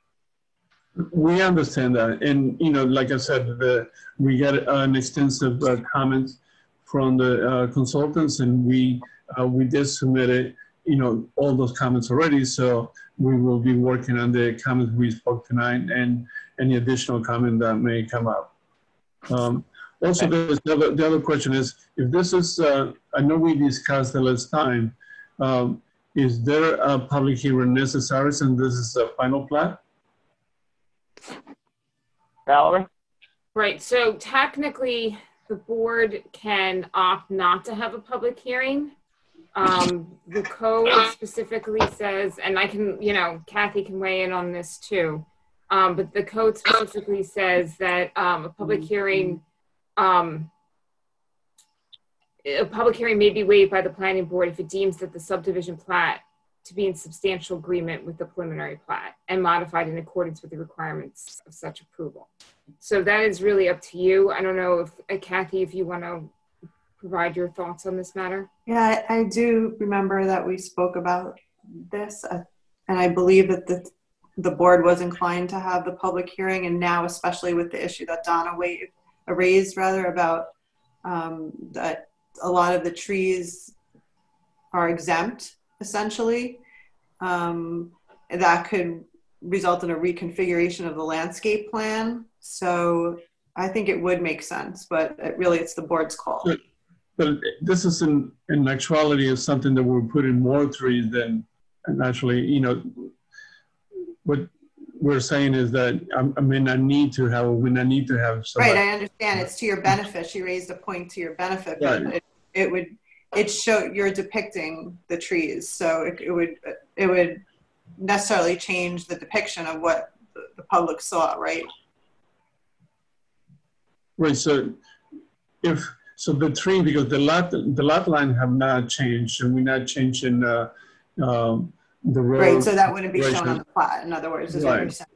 We understand that. And, you know, like I said, we got an extensive comments from the consultants, and we did submit it, you know, all those comments already. So we will be working on the comments we spoke tonight and any additional comment that may come up. Also, the other question is, if this is, I know we discussed the last time, is there a public hearing necessary since this is a final plat? Valerie? Right, so technically the board can opt not to have a public hearing. The code specifically says, and I can, you know, Kathy can weigh in on this too, but the code specifically says that a public hearing may be waived by the planning board if it deems that the subdivision plat to be in substantial agreement with the preliminary plat and modified in accordance with the requirements of such approval. So that is really up to you. I don't know if, Kathy, if you want to provide your thoughts on this matter. Yeah, I do remember that we spoke about this, and I believe that the board was inclined to have the public hearing, and now, especially with the issue that Donna raised about that a lot of the trees are exempt, essentially, that could result in a reconfiguration of the landscape plan. So I think it would make sense, but it's the board's call. But this is in actuality is something that we're putting more trees than, and actually, you know, what we're saying is that I may not need to have somebody. Right, I understand. It's to your benefit. She raised a point to your benefit, but right. You're depicting the trees, so it would necessarily change the depiction of what the public saw, right? Right. So the tree, because the lot line have not changed, and we're not changing the road. Right. So that wouldn't be shown on the plat. In other words, is what you're saying.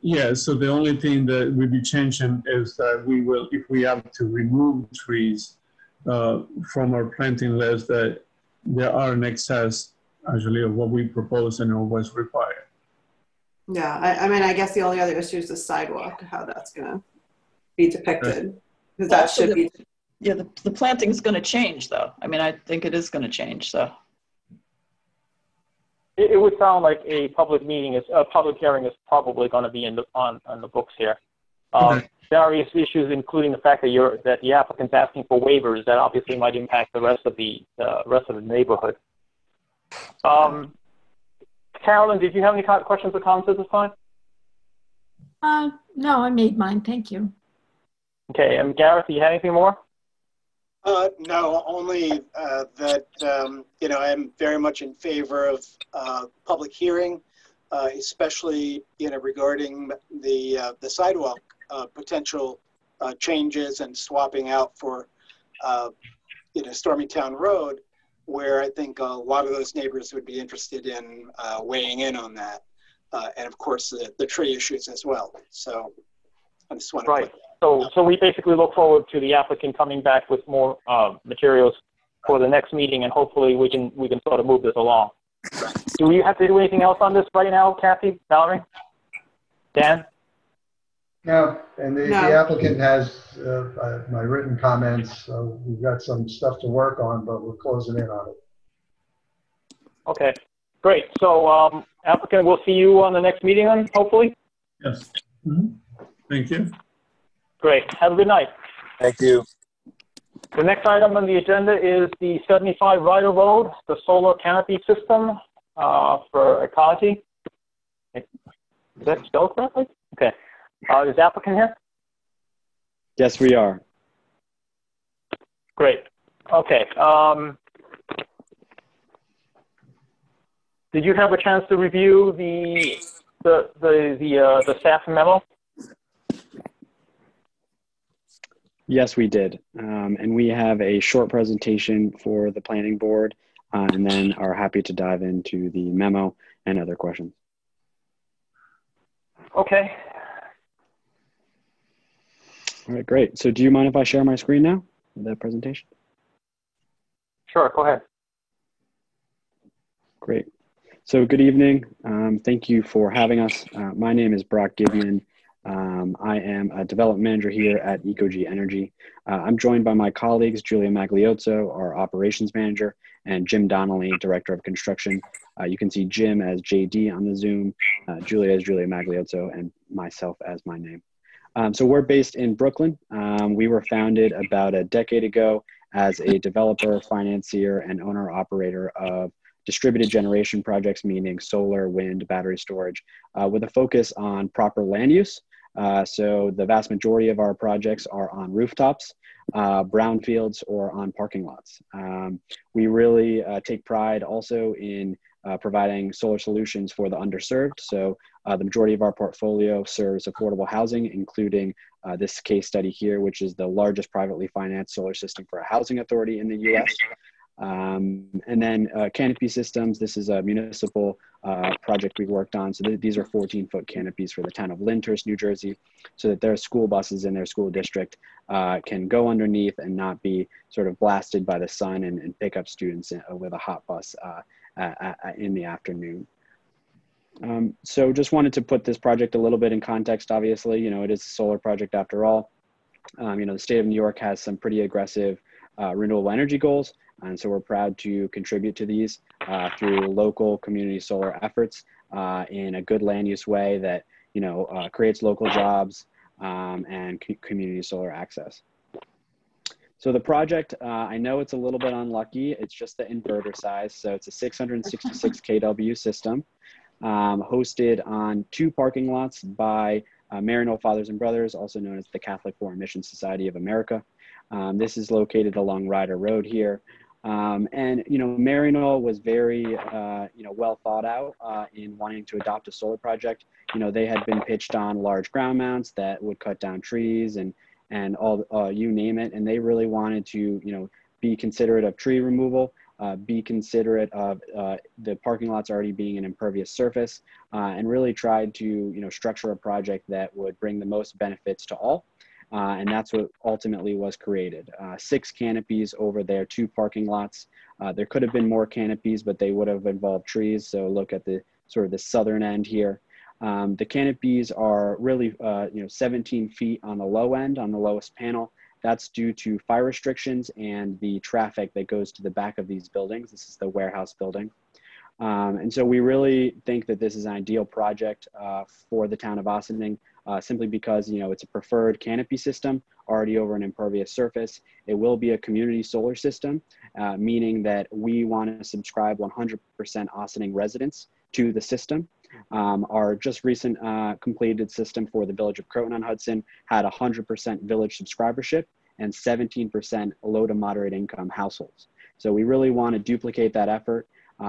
Yeah. So the only thing that we'd be changing is that we will, if we have to remove trees from our planting list, that there are in excess actually of what we propose and what's required. Yeah. I mean, I guess the only other issue is the sidewalk, how that's going to be depicted. Because that should be. Yeah, the planting is going to change, though. I mean, I think it is going to change, so. it would sound like a public hearing is probably going to be on the books here. Okay. Various issues, including the fact that the applicant's asking for waivers that obviously might impact the rest of the neighborhood. Carolyn, did you have any questions or comments at this time? No, I made mine. Thank you. Okay, and Gareth, do you have anything more? No, only that, you know, I'm very much in favor of public hearing, especially, you know, regarding the sidewalk potential changes and swapping out for, you know, Stormytown Road, where I think a lot of those neighbors would be interested in weighing in on that. And of course, the tree issues as well. So I just want to right. So we basically look forward to the applicant coming back with more materials for the next meeting, and hopefully we can sort of move this along. Do we have to do anything else on this right now, Kathy, Valerie, Dan? No, and the applicant has my written comments. So we've got some stuff to work on, but we're closing in on it. Okay, great. So applicant, we'll see you on the next meeting, then, hopefully. Yes. Mm-hmm. Thank you. Great. Have a good night. Thank you. The next item on the agenda is the 75 Ryder Road, the solar canopy system for Ecology. Is that spelled correctly? Okay. Is the applicant here? Yes, we are. Great. Okay. Did you have a chance to review the staff memo? Yes, we did. And we have a short presentation for the planning board and then are happy to dive into the memo and other questions. Okay. All right, great. So do you mind if I share my screen now with that presentation? Sure, go ahead. Great. So good evening. Thank you for having us. My name is Brock Gibeon. I am a development manager here at Ecogy Energy. I'm joined by my colleagues, Julia Magliozzo, our operations manager, and Jim Donnelly, director of construction. You can see Jim as JD on the Zoom, Julia as Julia Magliozzo, and myself as my name. So we're based in Brooklyn. We were founded about a decade ago as a developer, financier, and owner-operator of distributed generation projects, meaning solar, wind, battery storage, with a focus on proper land use. So the vast majority of our projects are on rooftops, brownfields, or on parking lots. We really take pride also in providing solar solutions for the underserved. So the majority of our portfolio serves affordable housing, including this case study here, which is the largest privately financed solar system for a housing authority in the US. And then canopy systems, this is a municipal project we worked on. So these are 14-foot canopies for the town of Lyndhurst, New Jersey, so that their school buses in their school district can go underneath and not be sort of blasted by the sun and pick up students with a hot bus in the afternoon. So just wanted to put this project a little bit in context. Obviously, you know, it is a solar project after all. You know, the state of New York has some pretty aggressive renewable energy goals. And so we're proud to contribute to these through local community solar efforts in a good land use way that, you know, creates local jobs and community solar access. So the project, I know it's a little bit unlucky. It's just the inverter size. So it's a 666 kW system hosted on 2 parking lots by Maryknoll Fathers and Brothers, also known as the Catholic Foreign Mission Society of America. This is located along Ryder Road here. And, you know, Maryknoll was very, you know, well thought out in wanting to adopt a solar project. You know, they had been pitched on large ground mounts that would cut down trees and all, you name it. And they really wanted to, you know, be considerate of tree removal, be considerate of the parking lots already being an impervious surface, and really tried to, you know, structure a project that would bring the most benefits to all. And that's what ultimately was created. 6 canopies over there, 2 parking lots. There could have been more canopies, but they would have involved trees. So look at the sort of the southern end here. The canopies are really, you know, 17 feet on the low end, on the lowest panel. That's due to fire restrictions and the traffic that goes to the back of these buildings. This is the warehouse building. And so we really think that this is an ideal project for the town of Ossining, simply because, you know, it's a preferred canopy system already over an impervious surface. It will be a community solar system, meaning that we want to subscribe 100% Ossining residents to the system. Our just recent completed system for the village of Croton-on-Hudson had 100% village subscribership and 17% low to moderate income households. So we really want to duplicate that effort.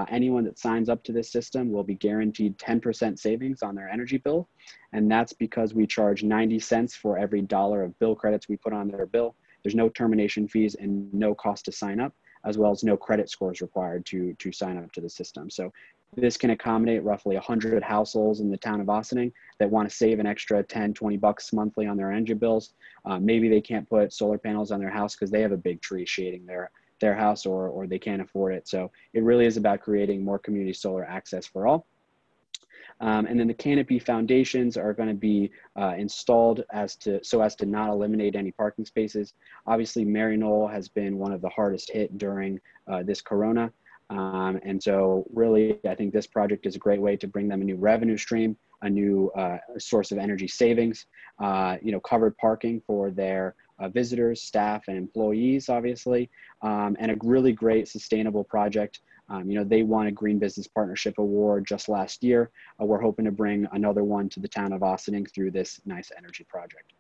Anyone that signs up to this system will be guaranteed 10% savings on their energy bill. And that's because we charge 90 cents for every dollar of bill credits we put on their bill. There's no termination fees and no cost to sign up, as well as no credit scores required to sign up to the system. So this can accommodate roughly 100 households in the town of Ossining that want to save an extra 10, 20 bucks monthly on their energy bills. Maybe they can't put solar panels on their house because they have a big tree shading their house, or they can't afford it. So it really is about creating more community solar access for all. And then the canopy foundations are going to be installed so as to not eliminate any parking spaces. Obviously, Maryknoll has been one of the hardest hit during this corona. And so really, I think this project is a great way to bring them a new revenue stream, a new source of energy savings, you know, covered parking for their visitors, staff, and employees, obviously, and a really great sustainable project. You know, they won a Green Business Partnership Award just last year. We're hoping to bring another one to the town of Ossining through this nice energy project.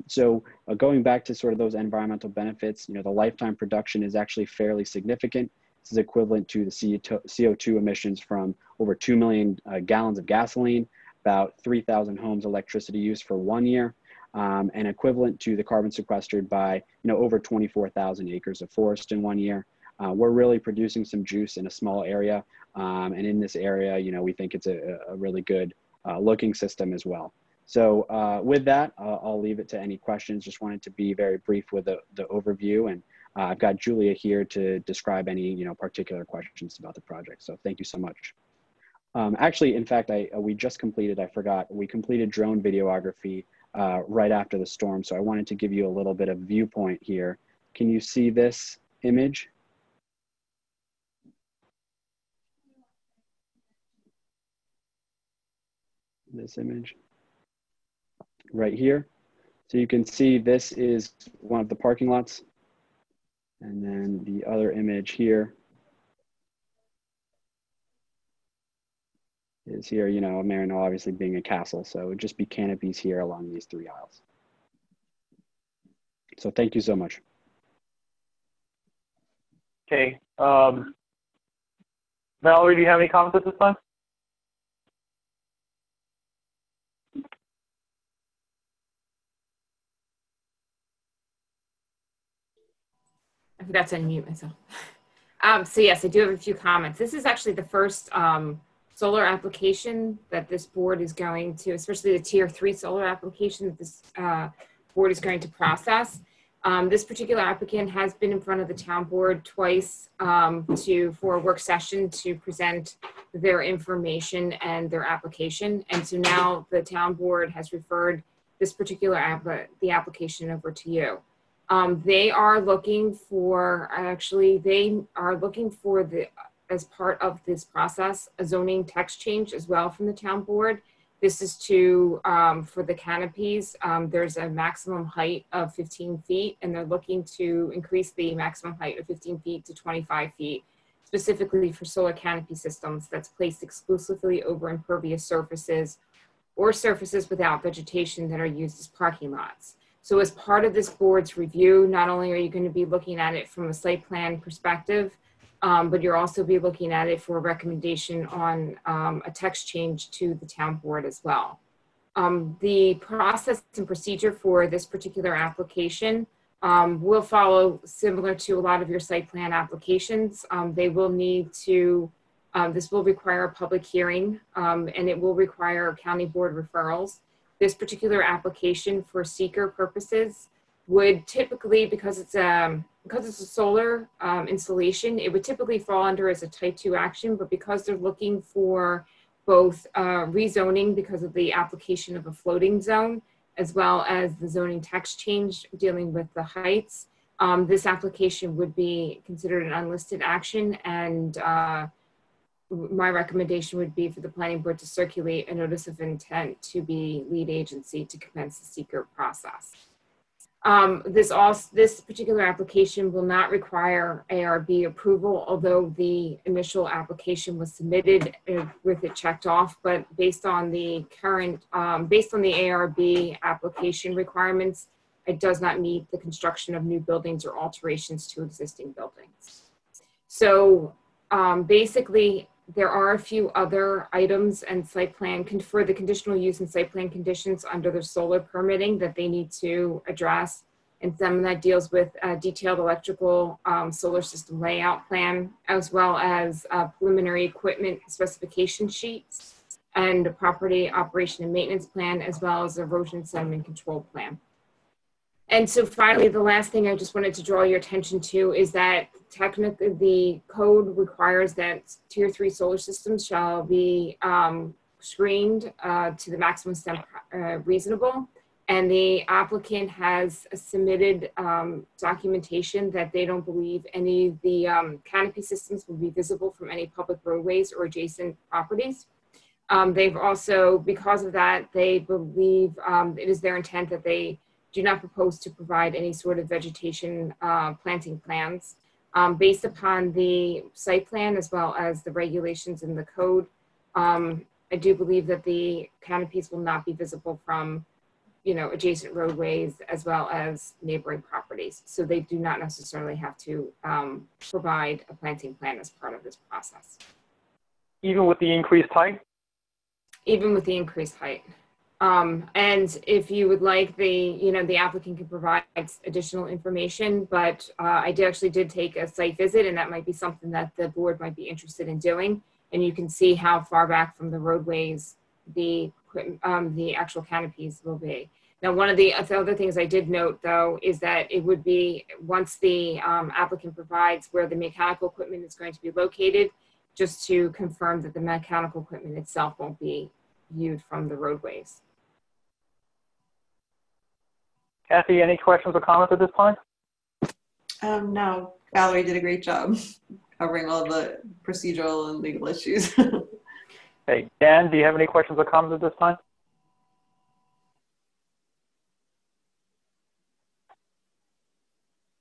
So going back to sort of those environmental benefits, you know, the lifetime production is actually fairly significant. This is equivalent to the CO2 emissions from over 2 million gallons of gasoline, about 3,000 homes electricity use for 1 year, and equivalent to the carbon sequestered by, you know, over 24,000 acres of forest in 1 year. We're really producing some juice in a small area, and in this area, you know, we think it's a really good looking system as well. So with that, I'll leave it to any questions. Just wanted to be very brief with the overview, and I've got Julia here to describe any, you know, particular questions about the project. So thank you so much. Actually, in fact, we just completed, I forgot, we completed drone videography right after the storm. So I wanted to give you a little bit of viewpoint here. Can you see this image? This image right here. So you can see this is one of the parking lots. And then the other image here is here, you know, Maryknoll obviously being a castle. So it would just be canopies here along these 3 aisles. So thank you so much. Okay. Valerie, do you have any comments at this time? I forgot to unmute myself. So yes, I do have a few comments. This is actually the first solar application that this board is going to, especially the tier 3 solar application that this board is going to process. This particular applicant has been in front of the town board twice for a work session to present their information and their application. And so now the town board has referred this particular the application over to you. They are looking for, as part of this process, a zoning text change as well from the town board. This is to, for the canopies, there's a maximum height of 15 feet, and they're looking to increase the maximum height of 15 feet to 25 feet, specifically for solar canopy systems that's placed exclusively over impervious surfaces or surfaces without vegetation that are used as parking lots. So as part of this board's review, not only are you going to be looking at it from a site plan perspective, but you'll also be looking at it for a recommendation on a text change to the town board as well. The process and procedure for this particular application will follow similar to a lot of your site plan applications. They will need to, this will require a public hearing, and it will require county board referrals. This particular application for seeker purposes would typically, because it's a solar installation, it would typically fall under as a type 2 action, but because they're looking for both rezoning because of the application of a floating zone, as well as the zoning text change dealing with the heights, this application would be considered an unlisted action and my recommendation would be for the planning board to circulate a notice of intent to be lead agency to commence the seeker process. This particular application will not require ARB approval, although the initial application was submitted with it checked off, but based on the current, based on the ARB application requirements, it does not meet the construction of new buildings or alterations to existing buildings. So basically, there are a few other items and site plan for the conditional use and site plan conditions under the solar permitting that they need to address. And some of that deals with a detailed electrical solar system layout plan, as well as preliminary equipment specification sheets and a property operation and maintenance plan, as well as erosion sediment control plan. And so finally, the last thing I just wanted to draw your attention to is that technically the code requires that tier 3 solar systems shall be screened to the maximum extent reasonable. And the applicant has submitted documentation that they don't believe any of the canopy systems will be visible from any public roadways or adjacent properties. They've also, because of that, they believe it is their intent that they do not propose to provide any sort of vegetation planting plans. Based upon the site plan as well as the regulations in the code, I do believe that the canopies will not be visible from adjacent roadways as well as neighboring properties. So they do not necessarily have to provide a planting plan as part of this process. Even with the increased height? Even with the increased height. And if you would like, the applicant can provide additional information, but I actually did take a site visit, and that might be something that the board might be interested in doing. And you can see how far back from the roadways the actual canopies will be. Now, one of the other things I did note, though, is that it would be, once the applicant provides where the mechanical equipment is going to be located, just to confirm that the mechanical equipment itself won't be viewed from the roadways. Kathy, any questions or comments at this time? No, Valerie did a great job covering all the procedural and legal issues. Hey, Dan, do you have any questions or comments at this time?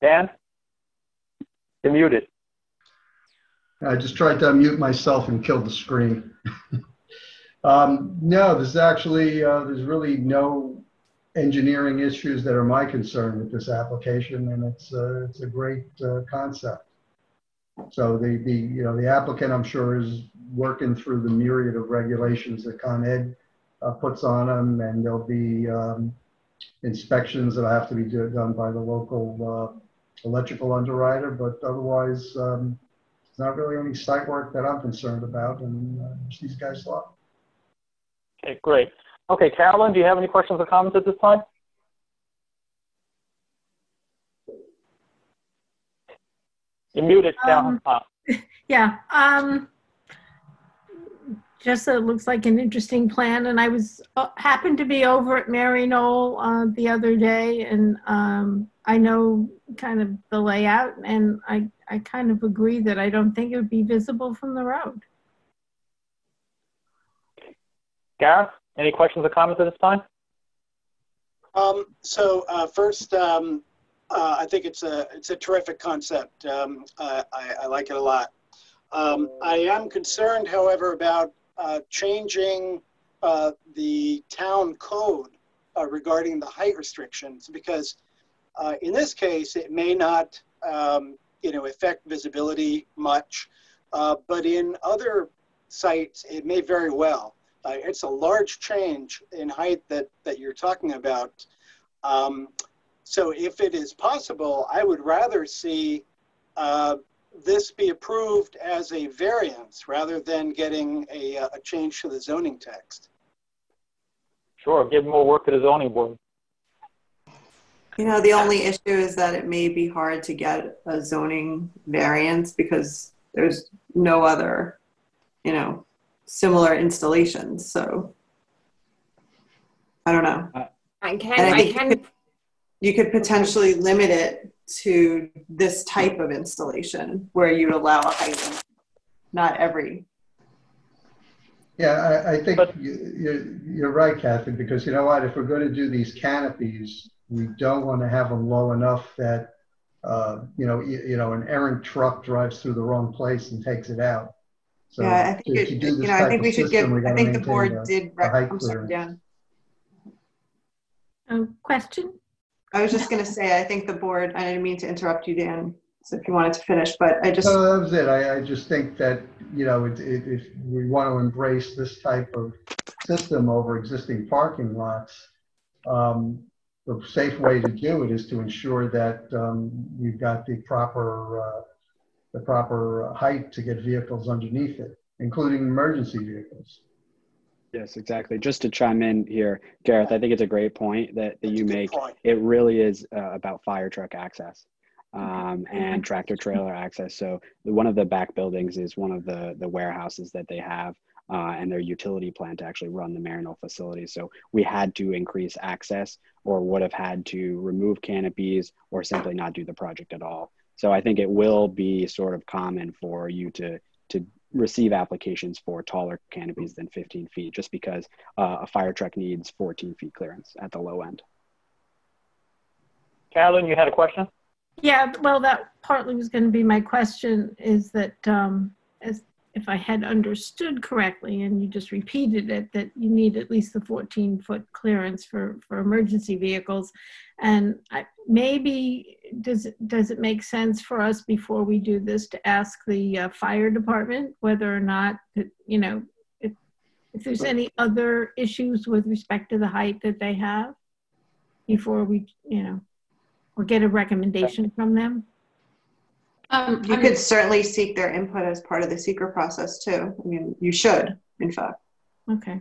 Dan? You're muted. I just tried to unmute myself and killed the screen. No, there's actually, there's really no engineering issues that are my concern with this application, and it's a great concept. So the applicant, I'm sure, is working through the myriad of regulations that Con Ed puts on them, and there'll be inspections that have to be done by the local electrical underwriter, but otherwise, there's not really any site work that I'm concerned about, and these guys thought. Okay, great. Okay, Carolyn, do you have any questions or comments at this time? You're muted, Carolyn. Yeah. Just it looks like an interesting plan, and I was happened to be over at Mary Knoll the other day, and I know kind of the layout, and I kind of agree that I don't think it would be visible from the road. Gareth, any questions or comments at this time? First, I think it's a terrific concept. I like it a lot. I am concerned, however, about changing the town code regarding the height restrictions, because in this case, it may not affect visibility much, but in other sites, it may very well. It's a large change in height that you're talking about. So if it is possible, I would rather see this be approved as a variance rather than getting a change to the zoning text. Sure, give more work to the zoning board. The only issue is that it may be hard to get a zoning variance because there's no other, similar installations. So I don't know. You could potentially limit it to this type of installation where you'd allow a height limit, not every Yeah, I think you're right, Kathy, because you know what? If we're going to do these canopies, we don't want to have them low enough that, an errant truck drives through the wrong place and takes it out. So Yeah, I think if you do this I type think of we should give, system, we got I to think the maintain board did, the height I'm sorry, clearance. Dan. Question? I was just going to say, I think the board, I didn't mean to interrupt you, Dan, so if you wanted to finish, but I just. No, that was it. I just think that, if we want to embrace this type of system over existing parking lots, the safe way to do it is to ensure that we've got the proper height to get vehicles underneath it, including emergency vehicles. Yes, exactly. Just to chime in here, Gareth, I think it's a great point that you make. Point. It really is about fire truck access and tractor trailer access. So one of the back buildings is one of the warehouses that they have and their utility plant to actually run the Marinol facility. So we had to increase access or would have had to remove canopies or simply not do the project at all. So I think it will be sort of common for you to receive applications for taller canopies than 15 feet, just because a fire truck needs 14 feet clearance at the low end. Carolyn, you had a question? Yeah, well, that partly was going to be my question, is that as if I had understood correctly, and you just repeated it, that you need at least the 14-foot clearance for emergency vehicles. And maybe does it make sense for us before we do this to ask the fire department whether or not that, if there's any other issues with respect to the height that they have before we, or get a recommendation from them? You could certainly seek their input as part of the seeker process too. I mean, you should, in fact. Okay.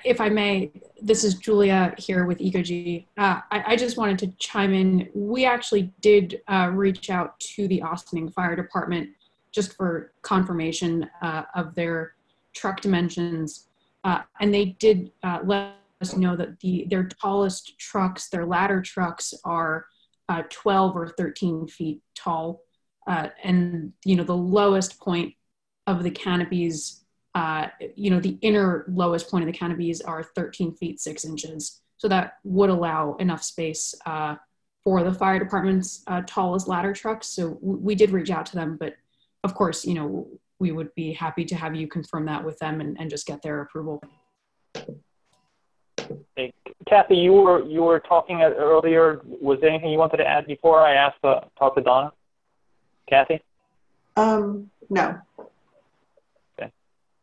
If I may, this is Julia here with EcoG. I just wanted to chime in. We actually did reach out to the Ossining Fire Department just for confirmation of their truck dimensions. And they did let us know that their tallest trucks, their ladder trucks, are 12 or 13 feet tall. And, the lowest point of the canopies, the inner lowest point of the canopies are 13 feet 6 inches. So that would allow enough space for the fire department's tallest ladder trucks. So we did reach out to them, but of course, we would be happy to have you confirm that with them and just get their approval. Hey, Kathy, you were talking earlier. Was there anything you wanted to add before I asked talk to Donna? Kathy? No. Okay.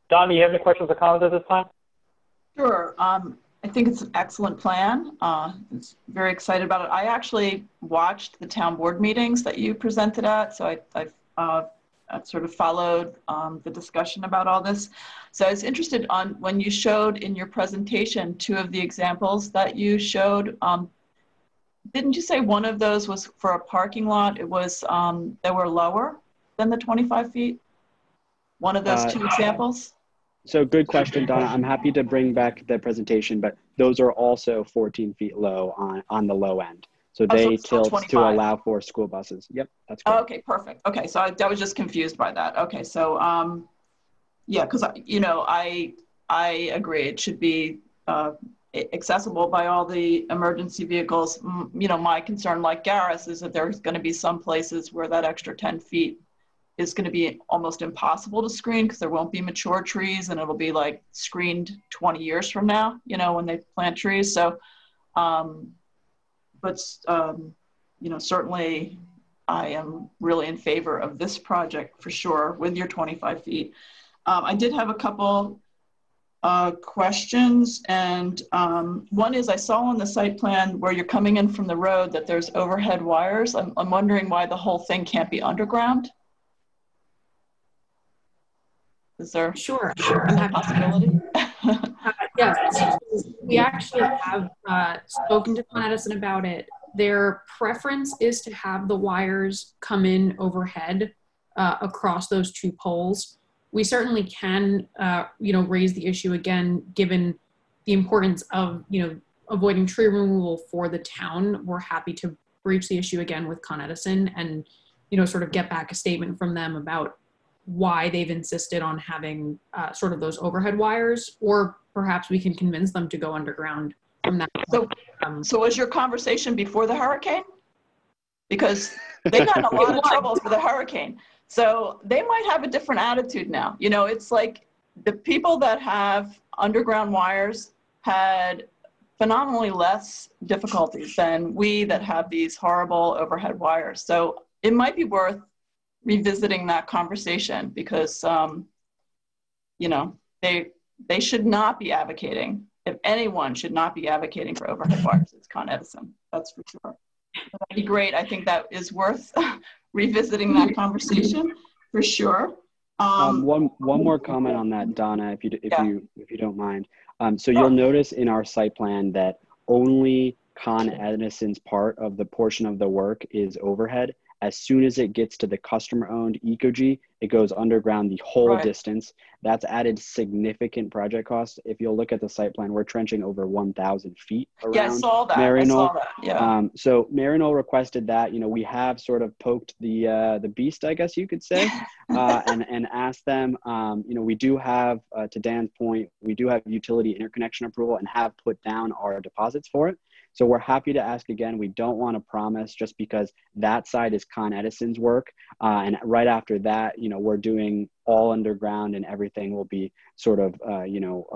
Donna, you have any questions or comments at this time? Sure. I think it's an excellent plan. It's very excited about it. I actually watched the town board meetings that you presented at, so I've sort of followed the discussion about all this. So I was interested on when you showed in your presentation 2 of the examples that you showed. Didn't you say one of those was for a parking lot? It was they were lower than the 25 feet? One of those 2 examples? So good question, Donna. I'm happy to bring back the presentation, but those are also 14 feet low on the low end. So they tilt to allow for school buses. Yep, that's correct. Oh, okay, perfect. Okay, so I was just confused by that. Okay, so yeah, because I agree it should be accessible by all the emergency vehicles. My concern, like Gareth, is that there's going to be some places where that extra 10 feet is going to be almost impossible to screen because there won't be mature trees and it'll be like screened 20 years from now, when they plant trees. So, but certainly I am really in favor of this project for sure with your 25 feet. I did have a couple questions, and one is I saw on the site plan where you're coming in from the road that there's overhead wires. I'm wondering why the whole thing can't be underground. Is there Sure. A possibility? Yes, we actually have spoken to Con Edison about it. Their preference is to have the wires come in overhead across those 2 poles. We certainly can, raise the issue again, given the importance of, avoiding tree removal for the town. We're happy to breach the issue again with Con Edison and, sort of get back a statement from them about why they've insisted on having sort of those overhead wires, or perhaps we can convince them to go underground from that point. So was your conversation before the hurricane? Because they got in a lot of trouble for the hurricane. So they might have a different attitude now. You know, it's like the people that have underground wires had phenomenally less difficulties than we that have these horrible overhead wires. So it might be worth revisiting that conversation because, you know, they should not be advocating. If anyone should not be advocating for overhead wires, it's Con Edison. That's for sure. But that'd be great. I think that is worth revisiting that conversation for sure. One more comment on that, Donna, if you don't mind. So you'll notice in our site plan that only Con Edison's part of the portion of the work is overhead. As soon as it gets to the customer-owned Ecogy, it goes underground the whole distance. That's added significant project costs. If you'll look at the site plan, we're trenching over 1,000 feet around I saw that. Maryknoll. I saw that. Yeah. So Maryknoll requested that. You know, we have sort of poked the beast, I guess you could say, and asked them. You know, we do have, to Dan's point, we do have utility interconnection approval and have put down our deposits for it. So we're happy to ask again. We don't want to promise just because that side is Con Edison's work. And right after that, you know, we're doing all underground and everything will be sort of, you know,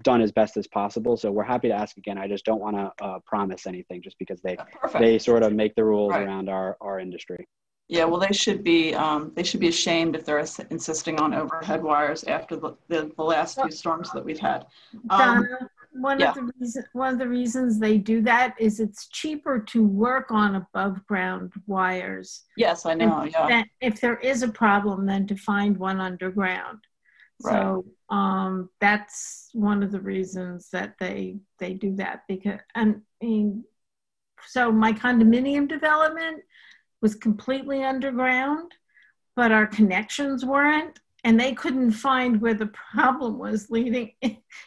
done as best as possible. So we're happy to ask again. I just don't want to promise anything just because they sort of make the rules around our industry. Yeah, well, they should be ashamed if they're insisting on overhead wires after the last few storms that we've had. Donna, one of the reasons they do that is it's cheaper to work on above ground wires. Yes, I know. Yeah. If there is a problem, then to find one underground. Right. So that's one of the reasons that they do that because so my condominium development was completely underground, but our connections weren't. And they couldn't find where the problem was leading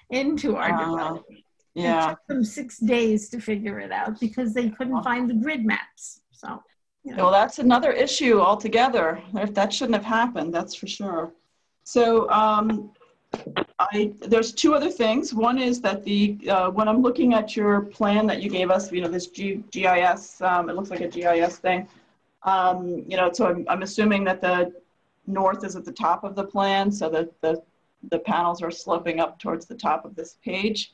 into our development. Yeah. It took them 6 days to figure it out because they couldn't find the grid maps. So, you know. Well, that's another issue altogether. That shouldn't have happened, that's for sure. So there's two other things. One is that when I'm looking at your plan that you gave us, you know, this GIS, it looks like a GIS thing. You know, so I'm assuming that the north is at the top of the plan, so that the panels are sloping up towards the top of this page.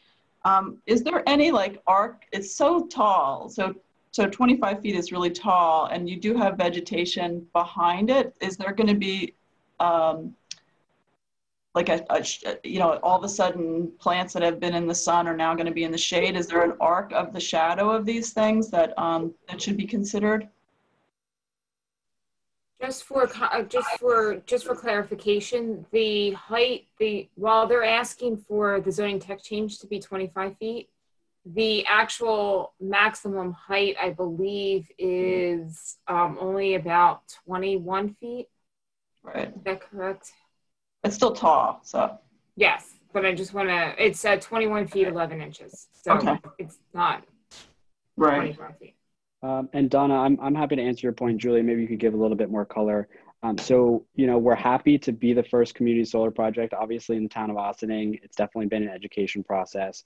Is there any like arc? It's so tall, so 25 feet is really tall, and you do have vegetation behind it. Is there going to be like you know, all of a sudden plants that have been in the sun are now going to be in the shade? Is there an arc of the shadow of these things that that should be considered? Just for clarification, the height, while they're asking for the zoning text change to be 25 feet, the actual maximum height, I believe, is only about 21 feet. Right. Is that correct? It's still tall, so. Yes, but I just want to, it's 21 feet, 11 inches. So it's not 25 feet. And Donna, I'm happy to answer your point. Julia, maybe you could give a little bit more color. So, you know, we're happy to be the first community solar project, obviously in the town of Ossining. It's definitely been an education process.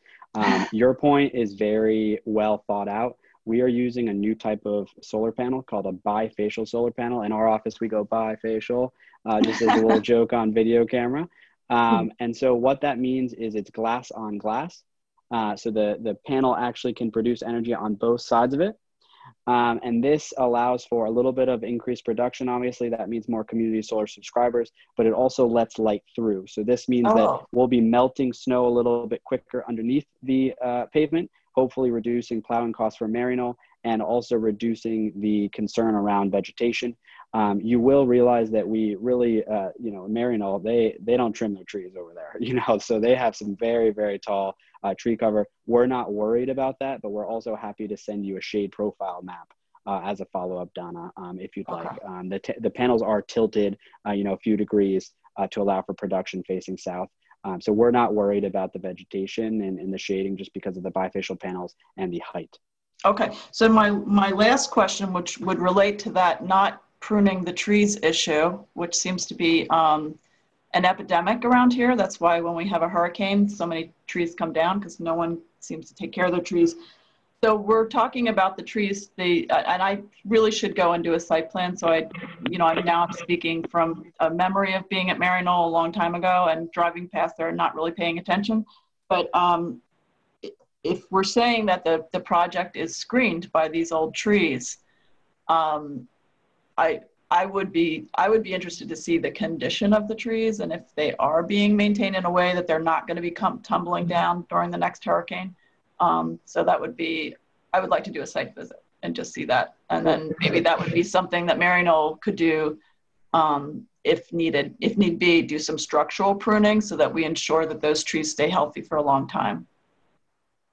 Your point is very well thought out. We are using a new type of solar panel called a bifacial solar panel. In our office, we go bifacial, just as a little joke on video camera. And so what that means is it's glass on glass. So the panel actually can produce energy on both sides of it. And this allows for a little bit of increased production. Obviously, that means more community solar subscribers, but it also lets light through. So this means that we'll be melting snow a little bit quicker underneath the pavement, hopefully reducing plowing costs for Maryknoll and also reducing the concern around vegetation. You will realize that we really, you know, Maryknoll, they don't trim their trees over there, you know, so they have some very, very tall tree cover. We're not worried about that, but we're also happy to send you a shade profile map as a follow-up, Donna, if you'd like. The panels are tilted, you know, a few degrees to allow for production facing south. So we're not worried about the vegetation and the shading just because of the bifacial panels and the height. Okay, so my last question, which would relate to that, not pruning the trees issue, which seems to be an epidemic around here. That's why when we have a hurricane, so many trees come down because no one seems to take care of their trees. So we're talking about the trees, and I really should go and do a site plan. So I'm now speaking from a memory of being at Maryknoll a long time ago and driving past there and not really paying attention. But if we're saying that the project is screened by these old trees, I would be interested to see the condition of the trees and if they are being maintained in a way that they're not going to be tumbling down during the next hurricane. So that would be, I would like to do a site visit and just see that. And then maybe that would be something that Maryknoll could do if need be, do some structural pruning so that we ensure that those trees stay healthy for a long time.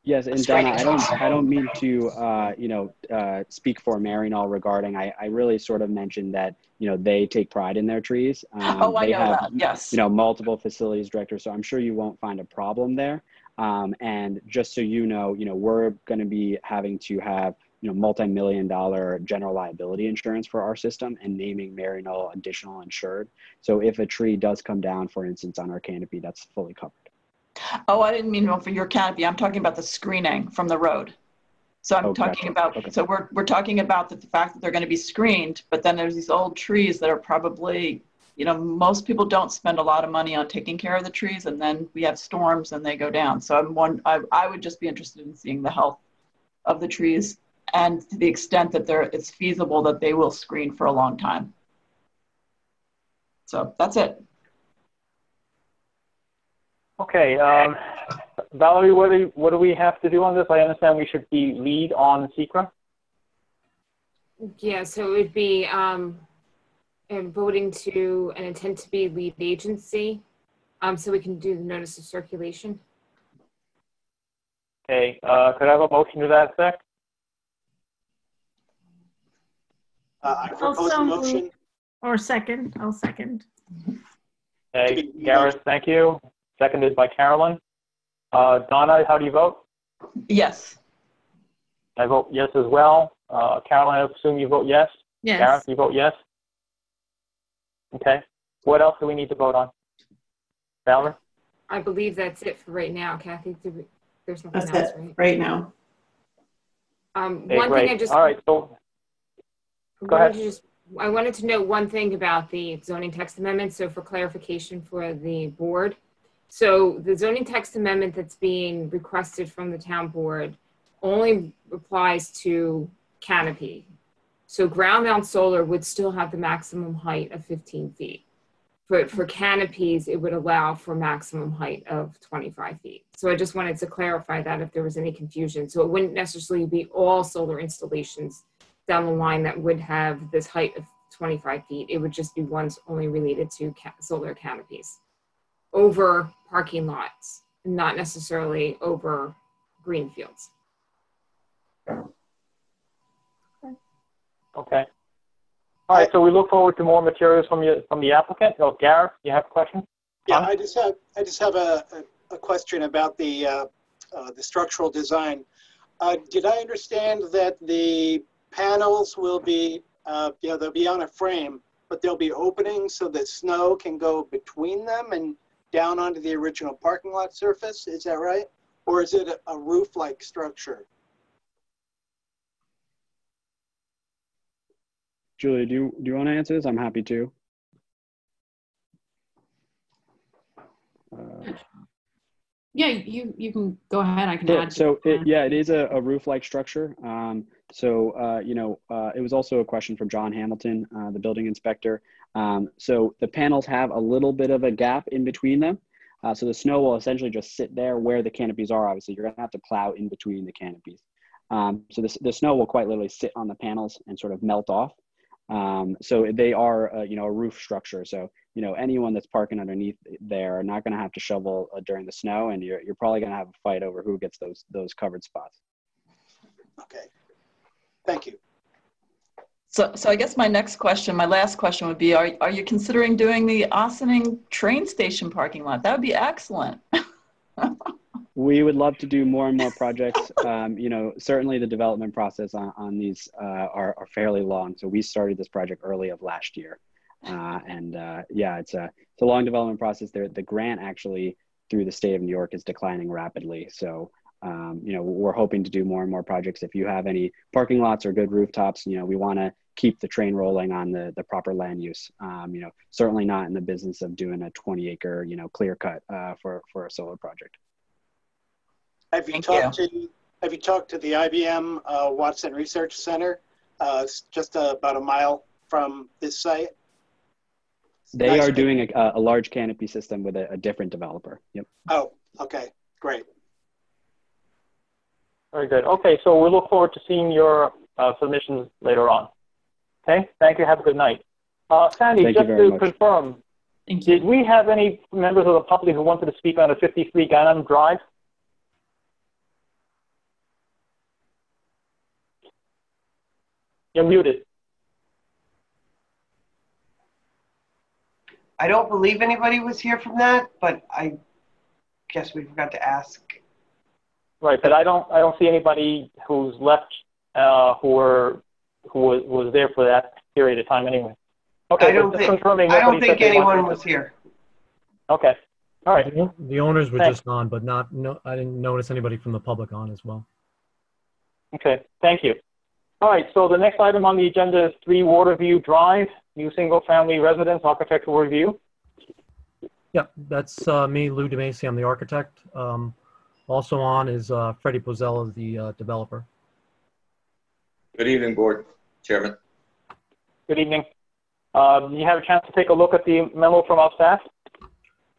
Yes, and Donna, I don't mean to, speak for Maryknoll regarding, I really sort of mentioned that, they take pride in their trees. I know that, yes. Multiple facilities directors, so I'm sure you won't find a problem there. And just so you know, we're going to be having to have, multi-million-dollar general liability insurance for our system and naming Maryknoll additional insured. So if a tree does come down, for instance, on our canopy, that's fully covered. Oh, I didn't mean for your canopy. I'm talking about the screening from the road. So I'm talking about, so we're talking about the fact that they're going to be screened, but then there's these old trees that are probably, most people don't spend a lot of money on taking care of the trees, and then we have storms and they go down. So I would just be interested in seeing the health of the trees and to the extent that it's feasible that they will screen for a long time. So that's it. Okay, Valerie, what do we have to do on this? I understand we should be lead on SECRA. Yeah, so it would be voting to an intent to be lead agency, so we can do the notice of circulation. Okay, could I have a motion to that effect? I propose a motion. Or second, I'll second. Okay, Gareth, thank you. Seconded by Carolyn. Donna, how do you vote? Yes. I vote yes as well. Carolyn, I assume you vote yes? Yes. Gareth, you vote yes? Okay. What else do we need to vote on? Valerie? I believe that's it for right now, Kathy. There's nothing That's else, it right now. Okay, one great. thing I just... All right, so go ahead. I wanted to note one thing about the zoning text amendment. So for clarification for the board. So the zoning text amendment that's being requested from the town board only applies to canopy. So ground mount solar would still have the maximum height of 15 feet. But for canopies, it would allow for maximum height of 25 feet. So I just wanted to clarify that if there was any confusion. So it wouldn't necessarily be all solar installations down the line that would have this height of 25 feet. It would just be ones only related to solar canopies over parking lots, not necessarily over green fields. Okay. All right, so we look forward to more materials from the applicant. Oh, Gareth, you have a question? Yeah, I just have a question about the structural design. Did I understand that the panels will be, they'll be on a frame, but there'll be openings so that snow can go between them and down onto the original parking lot surface? Is that right? Or is it a roof-like structure? Julia, do you want to answer this? I'm happy to. Yeah, you can go ahead. I can Yeah, add. so it is a roof-like structure. It was also a question from John Hamilton, the building inspector. So the panels have a little bit of a gap in between them. So the snow will essentially just sit there where the canopies are. Obviously, you're going to have to plow in between the canopies. So the snow will quite literally sit on the panels and sort of melt off. So they are, a roof structure. So, anyone that's parking underneath there are not going to have to shovel during the snow, and you're probably going to have a fight over who gets those covered spots. Okay, thank you. So I guess my last question would be, are you considering doing the Ossining train station parking lot? That would be excellent. We would love to do more and more projects. You know, certainly the development process on these are fairly long. So we started this project early of last year. Yeah, it's a long development process. The grant actually through the state of New York is declining rapidly. So, you know, we're hoping to do more and more projects. If you have any parking lots or good rooftops, you know, we want to keep the train rolling on the proper land use. You know, certainly not in the business of doing a 20-acre, you know, clear cut for a solar project. Have you talked to the IBM Watson Research Center? It's just about a mile from this site. They are doing a large canopy system with a different developer. Yep. Oh, okay, great. Very good. Okay, so we look forward to seeing your submissions later on. Okay, thank you. Have a good night. Sandy, just to confirm, did we have any members of the public who wanted to speak on a 53 Gannon Drive? You're muted. I don't believe anybody was here from that, but I guess we forgot to ask. Right, but I don't see anybody who's left who was there for that period of time anyway. Okay, I don't think anyone was here. Okay, all right. The owners were just on, but I didn't notice anybody from the public on as well. Okay, thank you. All right, so the next item on the agenda is 3 Waterview Drive, new single-family residence architectural review. Yep, that's me, Lou DeMacy. I'm the architect. Also on is Freddie Pozzella, the developer. Good evening, Board Chairman. Good evening. You have a chance to take a look at the memo from our staff?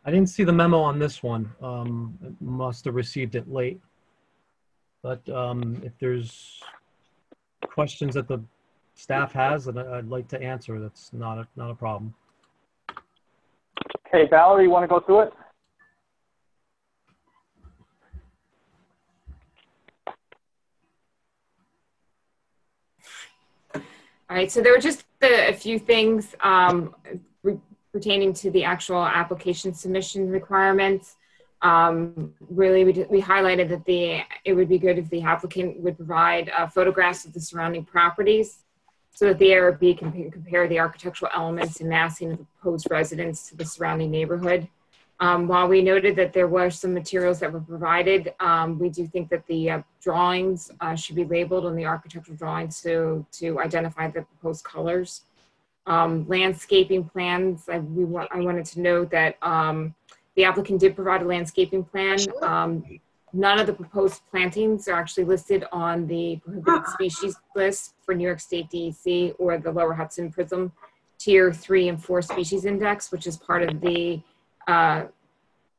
I didn't see the memo on this one. Must have received it late. But if there's questions that the staff has that I'd like to answer, that's not a problem. Okay, Valerie, you want to go through it? All right, so there were just a few things pertaining to the actual application submission requirements. Really, we highlighted that it would be good if the applicant would provide photographs of the surrounding properties so that the ARB can compare the architectural elements and massing of the proposed residence to the surrounding neighborhood. While we noted that there were some materials that were provided, we do think that the drawings should be labeled on the architectural drawings to identify the proposed colors. Landscaping plans, I wanted to note that the applicant did provide a landscaping plan. None of the proposed plantings are actually listed on the prohibited species list for New York State DEC or the Lower Hudson Prism Tier 3 and 4 species index, which is part of the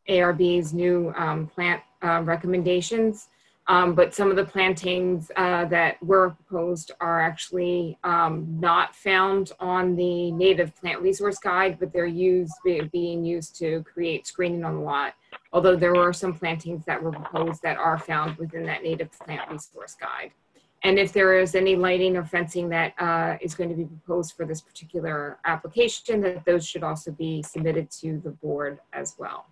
ARB's new plant recommendations. But some of the plantings that were proposed are actually not found on the native plant resource guide, but they're being used to create screening on the lot. Although there were some plantings that were proposed that are found within that native plant resource guide. And if there is any lighting or fencing that is going to be proposed for this particular application, that those should also be submitted to the board as well.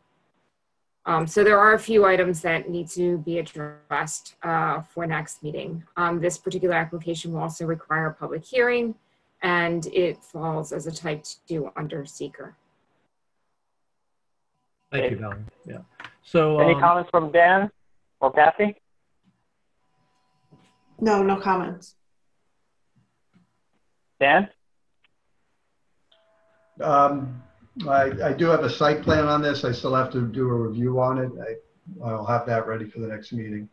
So there are a few items that need to be addressed for next meeting. This particular application will also require a public hearing, and it falls as a type 2 under seeker. Thank you, Valerie. Yeah. So any comments from Dan or Kathy? No comments. Dan? I do have a site plan on this. I still have to do a review on it. I'll have that ready for the next meeting.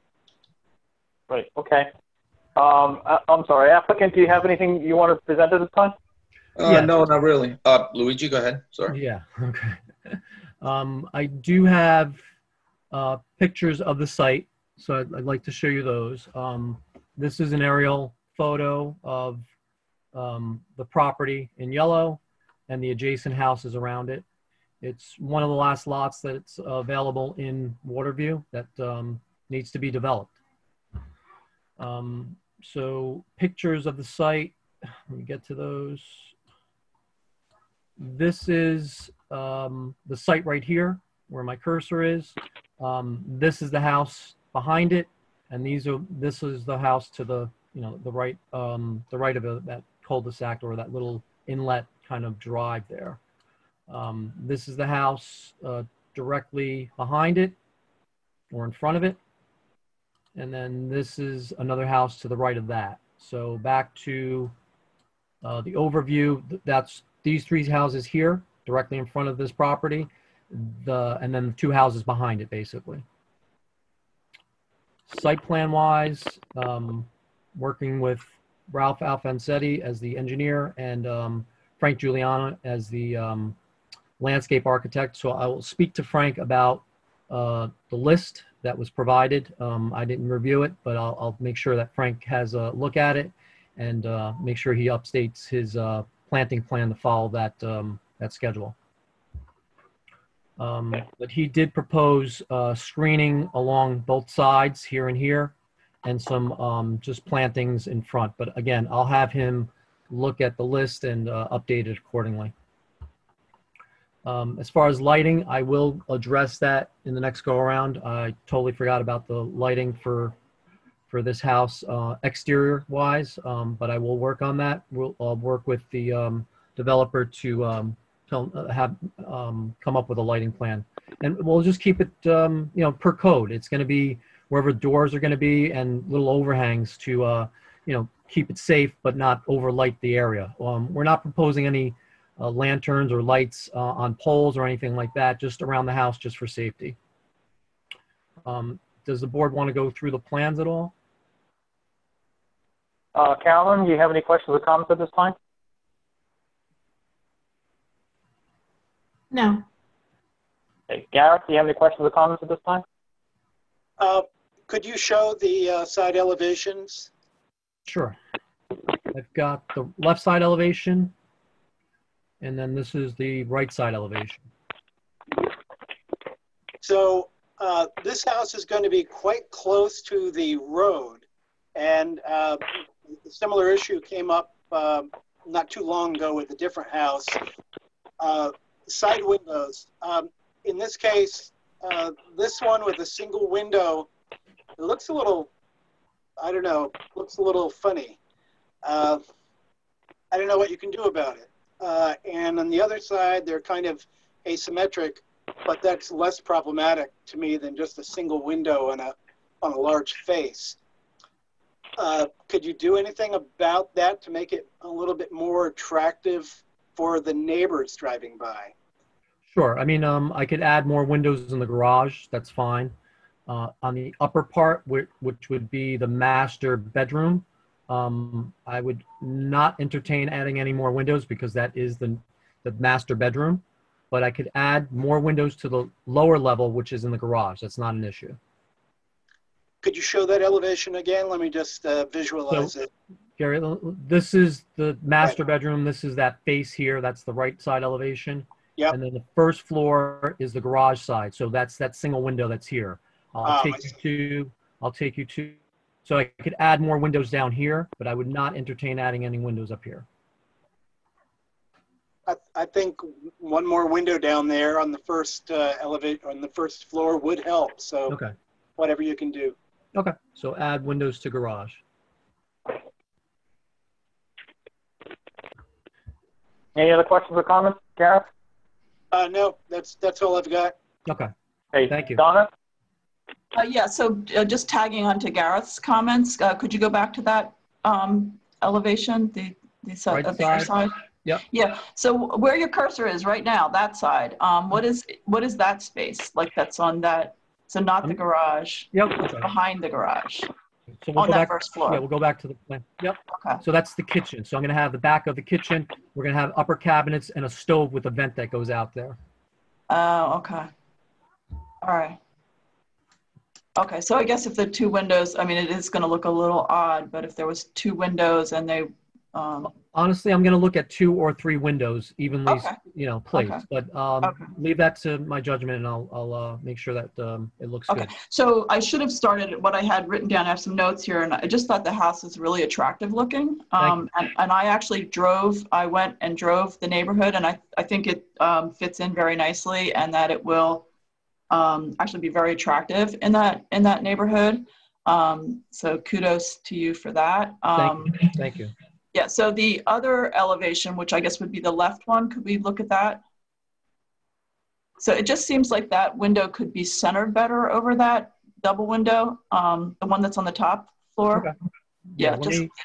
Right, okay. I'm sorry, applicant, do you have anything you want to present at this time? Yeah. No, not really. Luigi, go ahead. Sorry. Yeah, okay. I do have pictures of the site, so I'd like to show you those. This is an aerial photo of the property in yellow and the adjacent houses around it. It's one of the last lots that's available in Waterview that needs to be developed. So pictures of the site, let me get to those. This is the site right here. where my cursor is. This is the house behind it, and this is the house to the, the right of that cul-de-sac, or that little inlet kind of drive there. This is the house directly behind it or in front of it. And then this is another house to the right of that. So back to the overview, that's these three houses here directly in front of this property, and then the two houses behind it, basically. Site plan wise, working with Ralph Alfansetti as the engineer and Frank Giuliano as the landscape architect. So I will speak to Frank about the list that was provided. I didn't review it, but I'll make sure that Frank has a look at it and make sure he updates his planting plan to follow that, that schedule. But he did propose screening along both sides here and here, and some just plantings in front. But again, I'll have him look at the list and update it accordingly. As far as lighting, I will address that in the next go around. I totally forgot about the lighting for this house exterior wise, but I will work on that. I'll work with the developer to come up with a lighting plan, and we'll just keep it per code. It's going to be wherever doors are going to be and little overhangs to keep it safe but not overlight the area. We're not proposing any lanterns or lights on poles or anything like that, just around the house, just for safety. Does the board want to go through the plans at all? Carolyn, do you have any questions or comments at this time? No. Okay. Gareth, do you have any questions or comments at this time? Could you show the side elevations? Sure. I've got the left side elevation, and then this is the right side elevation. So this house is going to be quite close to the road, and a similar issue came up not too long ago with a different house. Side windows. In this case, this one with a single window, it looks a little, I don't know, looks a little funny. I don't know what you can do about it. And on the other side, they're kind of asymmetric, but that's less problematic to me than just a single window on a large face. Could you do anything about that to make it a little bit more attractive for the neighbors driving by? Sure. I mean, I could add more windows in the garage. That's fine. On the upper part, which would be the master bedroom, I would not entertain adding any more windows because that is the master bedroom. But I could add more windows to the lower level, which is in the garage. That's not an issue. Could you show that elevation again? Let me just visualize it. Gary, this is the master bedroom. This is that face here. That's the right side elevation. Yep. And then the first floor is the garage side. So that's that single window that's here. I'll take you to, so I could add more windows down here, but I would not entertain adding any windows up here. I think one more window down there on the first on the first floor would help. So okay, whatever you can do. Okay, so add windows to garage. Any other questions or comments, Gareth? No, that's all I've got. Okay. Hey, thank you. Donna? Yeah, so just tagging on to Gareth's comments, could you go back to that elevation, the right side? Yep. Yeah, so where your cursor is right now, that side, what is that space? Like that's on that, so not the garage, yep, behind the garage, so we'll on go that back, first floor. Yeah, we'll go back to the plan. Yep. Okay. So that's the kitchen. So I'm going to have the back of the kitchen. We're going to have upper cabinets and a stove with a vent that goes out there. Oh, okay. All right. Okay, so I guess if the two windows, I mean, it is going to look a little odd, but if there was two windows and they... Honestly, I'm going to look at 2 or 3 windows evenly, placed. Okay. But leave that to my judgment, and I'll make sure that it looks good. So I should have started what I had written down. I have some notes here, and I just thought the house is really attractive looking. And I actually went and drove the neighborhood, and I think it fits in very nicely, and that it will actually be very attractive in that neighborhood. So kudos to you for that. Thank you. Yeah, so the other elevation, which I guess would be the left one, could we look at that? So it just seems like that window could be centered better over that double window, the one that's on the top floor. Okay. Yeah,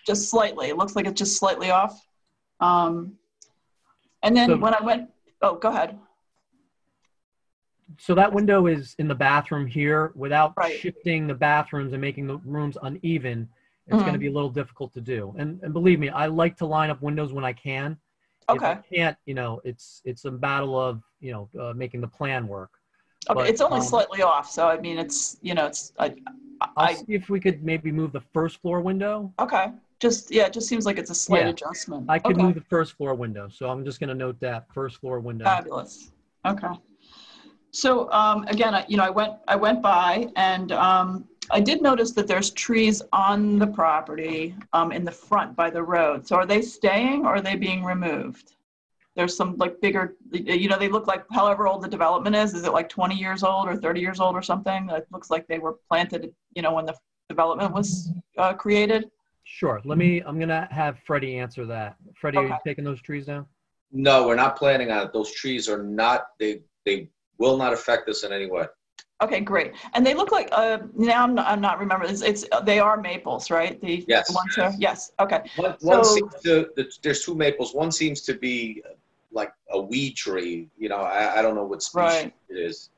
just slightly. It looks like it's just slightly off. And then when I went, oh, go ahead. So that window is in the bathroom here. Without shifting the bathrooms and making the rooms uneven, it's going to be a little difficult to do. And believe me, I like to line up windows when I can. Okay. If I can't, you know, it's a battle of, you know, making the plan work. Okay, but, it's only slightly off. So, I mean, it's, you know, it's, I'll see if we could maybe move the first floor window. Okay. Yeah, it just seems like it's a slight adjustment. I could move the first floor window. So I'm just going to note that first floor window. Fabulous. Okay. So again, I went by and I did notice that there's trees on the property in the front by the road. So are they staying or are they being removed? There's some like bigger, you know, they look like however old the development is. Is it like 20 years old or 30 years old or something? It looks like they were planted, you know, when the development was created. Sure. I'm going to have Freddie answer that. Freddie, are you taking those trees down? No, we're not planning on it. Those trees are not, they will not affect us in any way. Okay, great. And they look like, now I'm not remembering, they are maples, right? Yes. The ones there? Yes, okay. One seems to, there's two maples. One seems to be like a weed tree. You know, I don't know what species it is.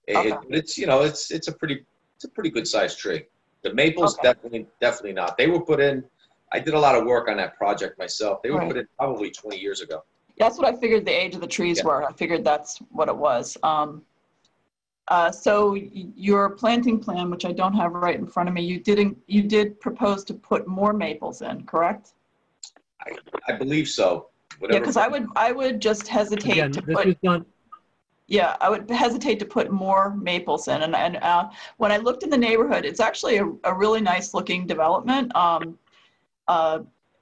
It's, you know, it's a pretty good sized tree. The maples, definitely not. They were put in, I did a lot of work on that project myself. They were put in probably 20 years ago. That's what I figured the age of the trees were. I figured that's what it was. So your planting plan, which I don't have right in front of me, you did propose to put more maples in, correct? I believe so. Yeah, because I would just hesitate to put. Yeah, I would hesitate to put more maples in. And when I looked in the neighborhood, it's actually a really nice looking development.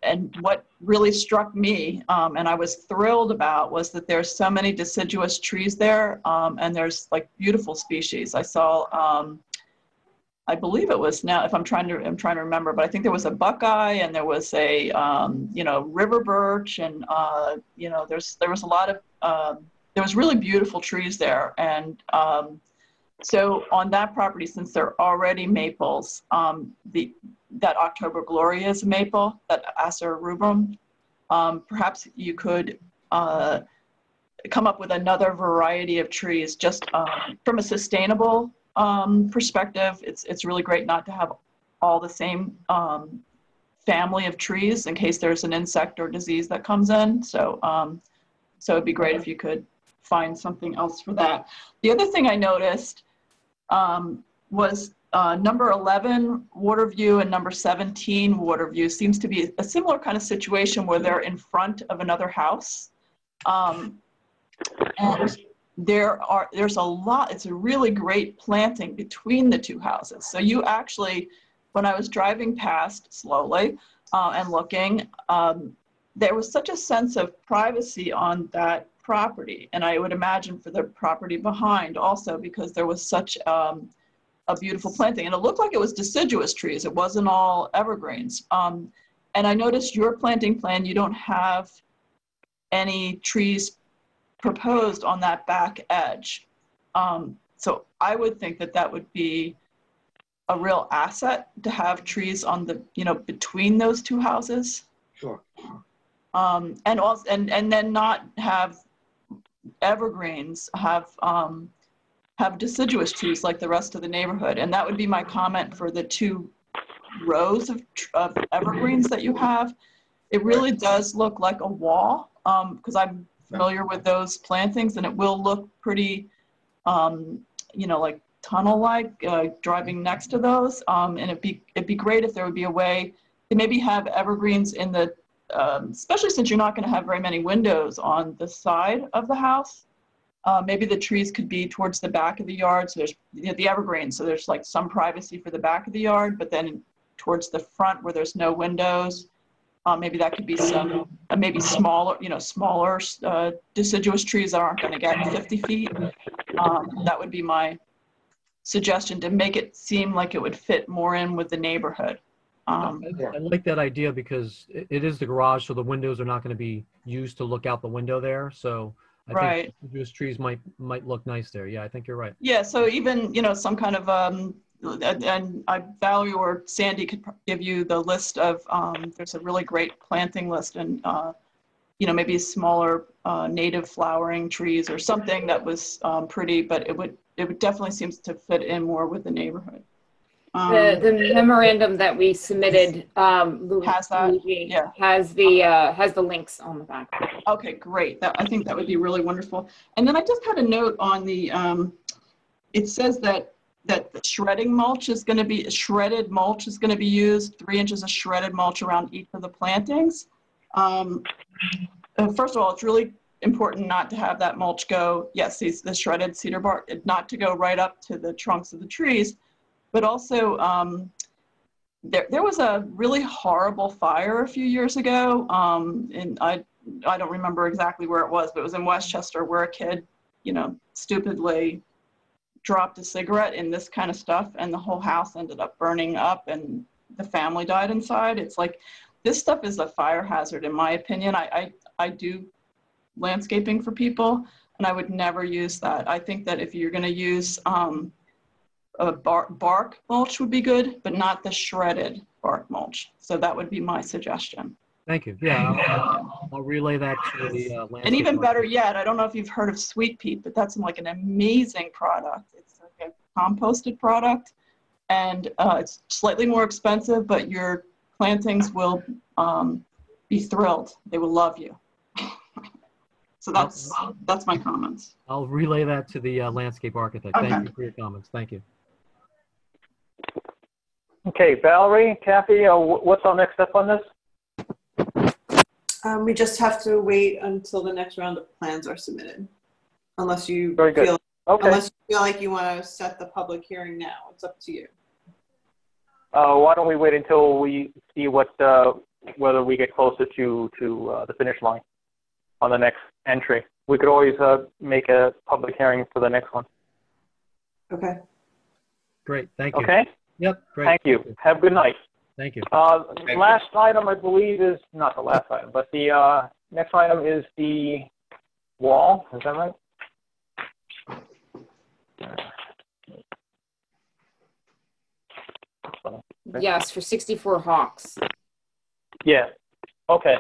And what really struck me, and I was thrilled about, was that there's so many deciduous trees there, and there's like beautiful species. I saw, I believe it was now, if I'm trying to remember, but I think there was a buckeye and there was a, you know, river birch, and you know, there was a lot of, there was really beautiful trees there, and so on that property, since they're already maples, that October Glory is a maple, that Acer rubrum. Perhaps you could come up with another variety of trees just from a sustainable perspective. It's really great not to have all the same family of trees in case there's an insect or disease that comes in. So, so it'd be great if you could find something else for that. The other thing I noticed was number 11 Waterview and number 17 Waterview seems to be a similar kind of situation where they're in front of another house. And there's a lot, it's a really great planting between the two houses. So you actually, when I was driving past slowly and looking, there was such a sense of privacy on that property. And I would imagine for the property behind also, because there was such a beautiful planting, and it looked like it was deciduous trees. It wasn't all evergreens. And I noticed your planting plan, you don't have any trees proposed on that back edge. So I would think that that would be a real asset to have trees on the, you know, between those two houses. Sure. And also, and then not have evergreens, have deciduous trees like the rest of the neighborhood. And that would be my comment for the two rows of evergreens that you have. It really does look like a wall, because I'm familiar with those plantings, and it will look pretty, you know, like tunnel-like driving next to those. And it'd be great if there would be a way to maybe have evergreens in the, especially since you're not going to have very many windows on the side of the house. Maybe the trees could be towards the back of the yard. So there's, you know, the evergreens. So there's like some privacy for the back of the yard, but then towards the front where there's no windows, maybe that could be some, maybe smaller, you know, smaller deciduous trees that aren't going to get 50 feet. That would be my suggestion to make it seem like it would fit more in with the neighborhood. I like that idea because it is the garage, so the windows are not going to be used to look out the window there. So I think those trees might look nice there. Yeah, I think you're right. Yeah, so even, you know, some kind of, and Valerie or Sandy could give you the list of, there's a really great planting list, and, you know, maybe smaller native flowering trees or something that was pretty, but it would definitely seems to fit in more with the neighborhood. The memorandum that we submitted has that. Yeah, has the links on the back. Okay, great. I think that would be really wonderful. And then I just had a note on the. It says that the shredding mulch is going to be shredded mulch is going to be used. 3 inches of shredded mulch around each of the plantings. First of all, it's really important not to have that mulch go. Yes, the shredded cedar bark, not to go right up to the trunks of the trees. But also, there was a really horrible fire a few years ago, and I don't remember exactly where it was, but it was in Westchester, where a kid, you know, stupidly dropped a cigarette in this kind of stuff, and the whole house ended up burning up, and the family died inside. It's like, this stuff is a fire hazard, in my opinion. I do landscaping for people, and I would never use that. I think that if you're going to use bark mulch would be good, but not the shredded bark mulch. So that would be my suggestion. Thank you. Yeah, I'll relay that to the landscape. And even better yet, I don't know if you've heard of Sweet Peat, but that's like an amazing product. It's like a composted product, and it's slightly more expensive, but your plantings will be thrilled. They will love you. So that's my comments. I'll relay that to the landscape architect. Okay. Thank you for your comments. Thank you. Okay, Valerie, Kathy, what's our next step on this? We just have to wait until the next round of plans are submitted, unless you Very good. feel Okay. unless you feel like you want to set the public hearing now. It's up to you. Why don't we wait until we see whether we get closer to the finish line on the next entry? We could always make a public hearing for the next one. Okay. Great. Thank you. Okay. Yep. Great. Thank you. Have a good night. Thank you. Last item, I believe, is not the last item, but the next item is the wall. Is that right? Yes, for 64 Hawks. Yeah. Okay.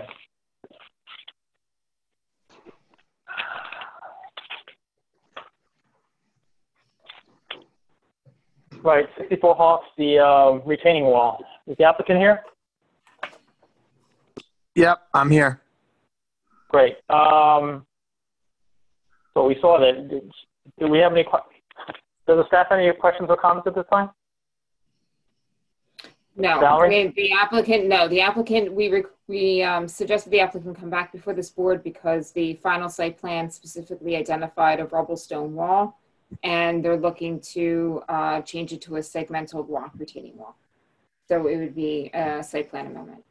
Right, 64 Hawks, the retaining wall. Is the applicant here? Yep, I'm here. Great. So we saw that. Do we have any? Does the staff have any questions or comments at this time? No, Valerie? the applicant. No, the applicant. We suggested the applicant come back before this board because the final site plan specifically identified a rubble stone wall, and they're looking to change it to a segmental block retaining wall. So it would be a site plan amendment.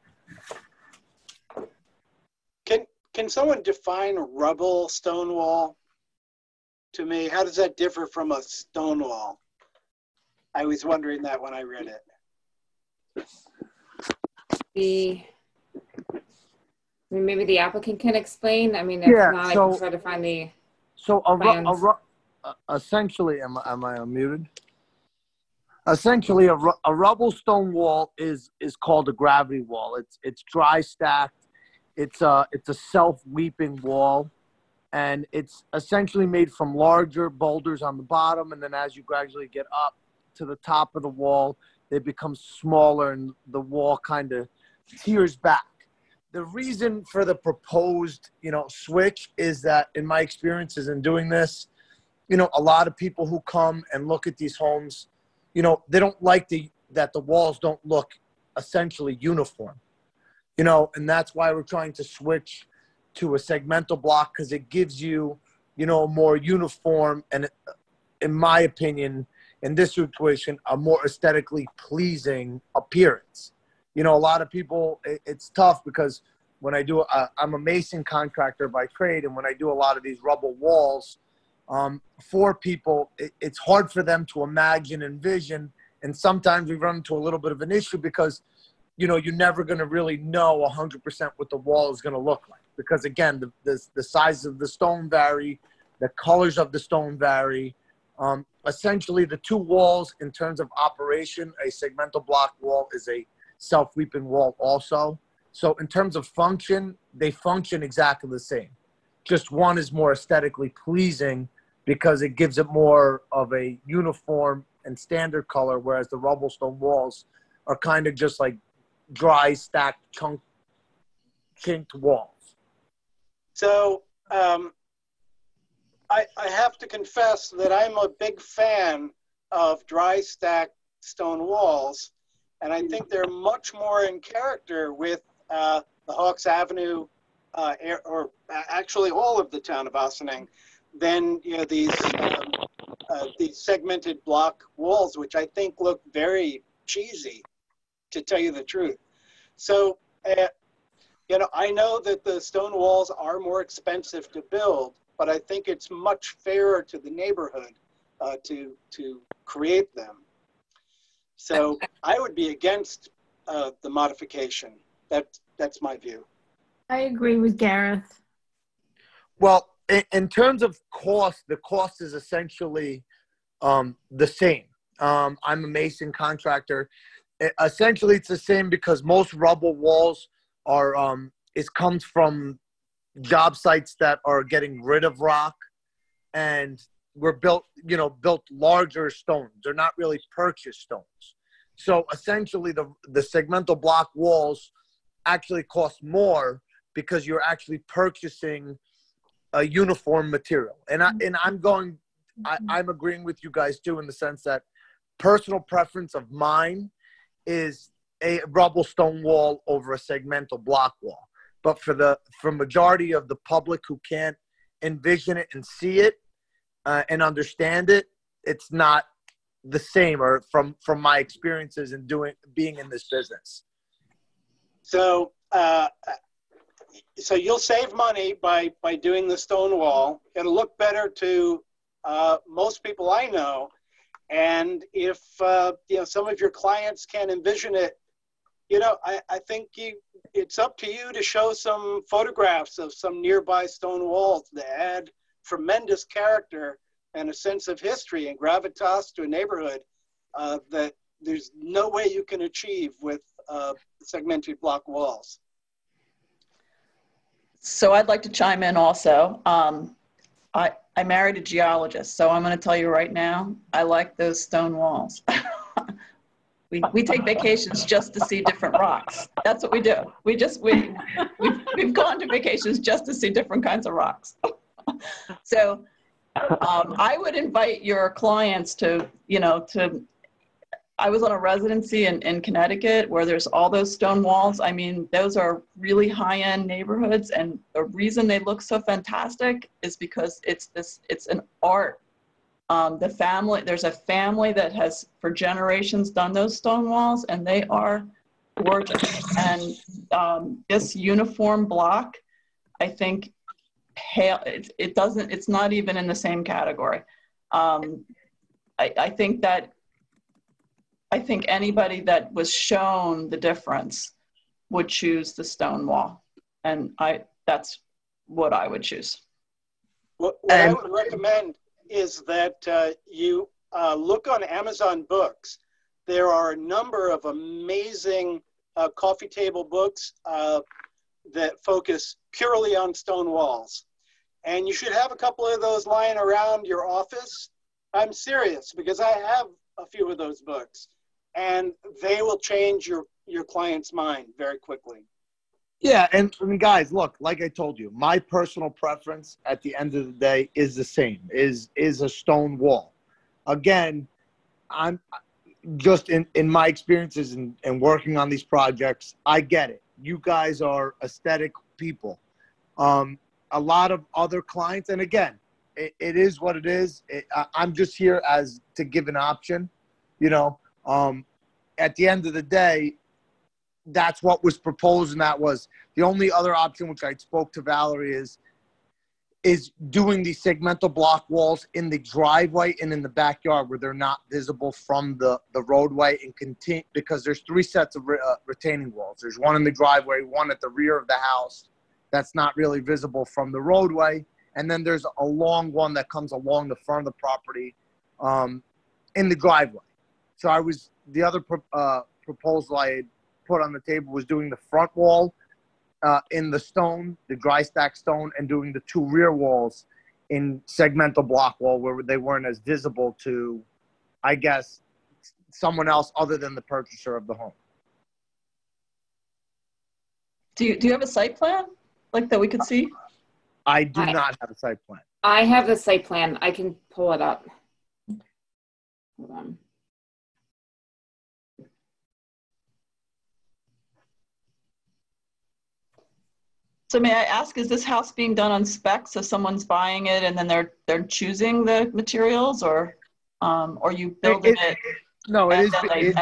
Can someone define a rubble stone wall to me? How does that differ from a stone wall? I was wondering that when I read it. Maybe the applicant can explain. I mean, if not, I can try to find the essentially, am I unmuted? Essentially, a rubble stone wall is called a gravity wall. It's dry stacked. It's a self-weeping wall, and it's essentially made from larger boulders on the bottom, and then as you gradually get up to the top of the wall, they become smaller, and the wall kind of tears back. The reason for the proposed, switch is that, in my experiences in doing this, a lot of people who come and look at these homes, they don't like that the walls don't look essentially uniform. And that's why we're trying to switch to a segmental block, because it gives you, a more uniform and, in my opinion, in this situation, a more aesthetically pleasing appearance. A lot of people, it's tough because when I do, I'm a mason contractor by trade, and when I do a lot of these rubble walls, For people, it's hard for them to imagine, envision, and sometimes we run into a little bit of an issue because, you know, you're never going to really know 100% what the wall is going to look like. Because again, the size of the stone vary, the colors of the stone vary. Essentially, the two walls in terms of operation, a segmental block wall is a self-weeping wall also. So in terms of function, they function exactly the same. Just one is more aesthetically pleasing because it gives it more of a uniform and standard color, whereas the rubble stone walls are kind of just like dry, stacked, chinked walls. So I have to confess that I'm a big fan of dry stacked stone walls, and I think they're much more in character with the Hawks Avenue, or actually all of the town of Ossining, than, you know, these segmented block walls, which I think look very cheesy, to tell you the truth. So, you know, I know that the stone walls are more expensive to build, but I think it's much fairer to the neighborhood to create them. So I would be against the modification. That's my view. I agree with Gareth. Well, in terms of cost, the cost is essentially the same. I'm a mason contractor. Essentially, it's the same because most rubble walls are comes from job sites that are getting rid of rock, and were built larger stones. They're not really purchased stones. So essentially, the segmental block walls actually cost more because you're actually purchasing a uniform material. And I'm agreeing with you guys too, in the sense that personal preference of mine is a rubble stone wall over a segmental block wall. But for majority of the public who can't envision it and see it and understand it, it's not the same, or from my experiences in being in this business. So so you'll save money by doing the stone wall. It'll look better to most people I know. And if you know, some of your clients can't envision it, you know, I think it's up to you to show some photographs of some nearby stone walls that add tremendous character and a sense of history and gravitas to a neighborhood that there's no way you can achieve with segmented block walls. So I'd like to chime in also. I married a geologist, so I'm going to tell you right now, I like those stone walls. We take vacations just to see different rocks. That's what we do. We've gone to vacations just to see different kinds of rocks. So I would invite your clients to, I was on a residency in Connecticut where there's all those stone walls. I mean, those are really high-end neighborhoods, and the reason they look so fantastic is because it's an art. There's a family that has for generations done those stone walls, and they are gorgeous. And this uniform block, I think, it's not even in the same category. I think anybody that was shown the difference would choose the stone wall, and that's what I would choose. What I would recommend is that you look on Amazon Books. There are a number of amazing coffee table books that focus purely on stone walls. And you should have a couple of those lying around your office. I'm serious, because I have a few of those books, and they will change your client's mind very quickly. Yeah, and I mean, guys, look, like I told you, my personal preference at the end of the day is the same, is a stone wall. Again, I'm just in my experiences and working on these projects, I get it. You guys are aesthetic people. A lot of other clients, and again, it is what it is. I'm just here to give an option, at the end of the day, that's what was proposed, and that was the only other option, which I spoke to Valerie, is is doing these segmental block walls in the driveway and in the backyard where they're not visible from the roadway, and continue, because there's 3 sets of retaining walls. There's one in the driveway, one at the rear of the house that's not really visible from the roadway, and then there's a long one that comes along the front of the property in the driveway. So the other proposal I had put on the table was doing the front wall in the stone, the dry stack stone, and doing the 2 rear walls in segmental block wall where they weren't as visible to, I guess, someone else other than the purchaser of the home. Do you have a site plan like that we could see? I do not have a site plan. I have the site plan. I can pull it up. Hold on. So may I ask, is this house being done on spec? So someone's buying it and then they're choosing the materials, or you building it? No, and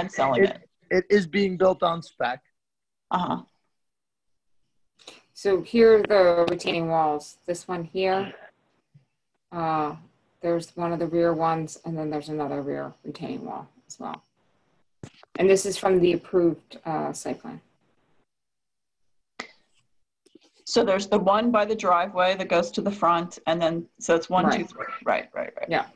selling it. It is being built on spec. Uh-huh. So here are the retaining walls. This one here. There's one of the rear ones, and then there's another rear retaining wall as well. And this is from the approved site plan. So there's the one by the driveway that goes to the front, and then, so it's 1, 2, 3. Right. Yeah.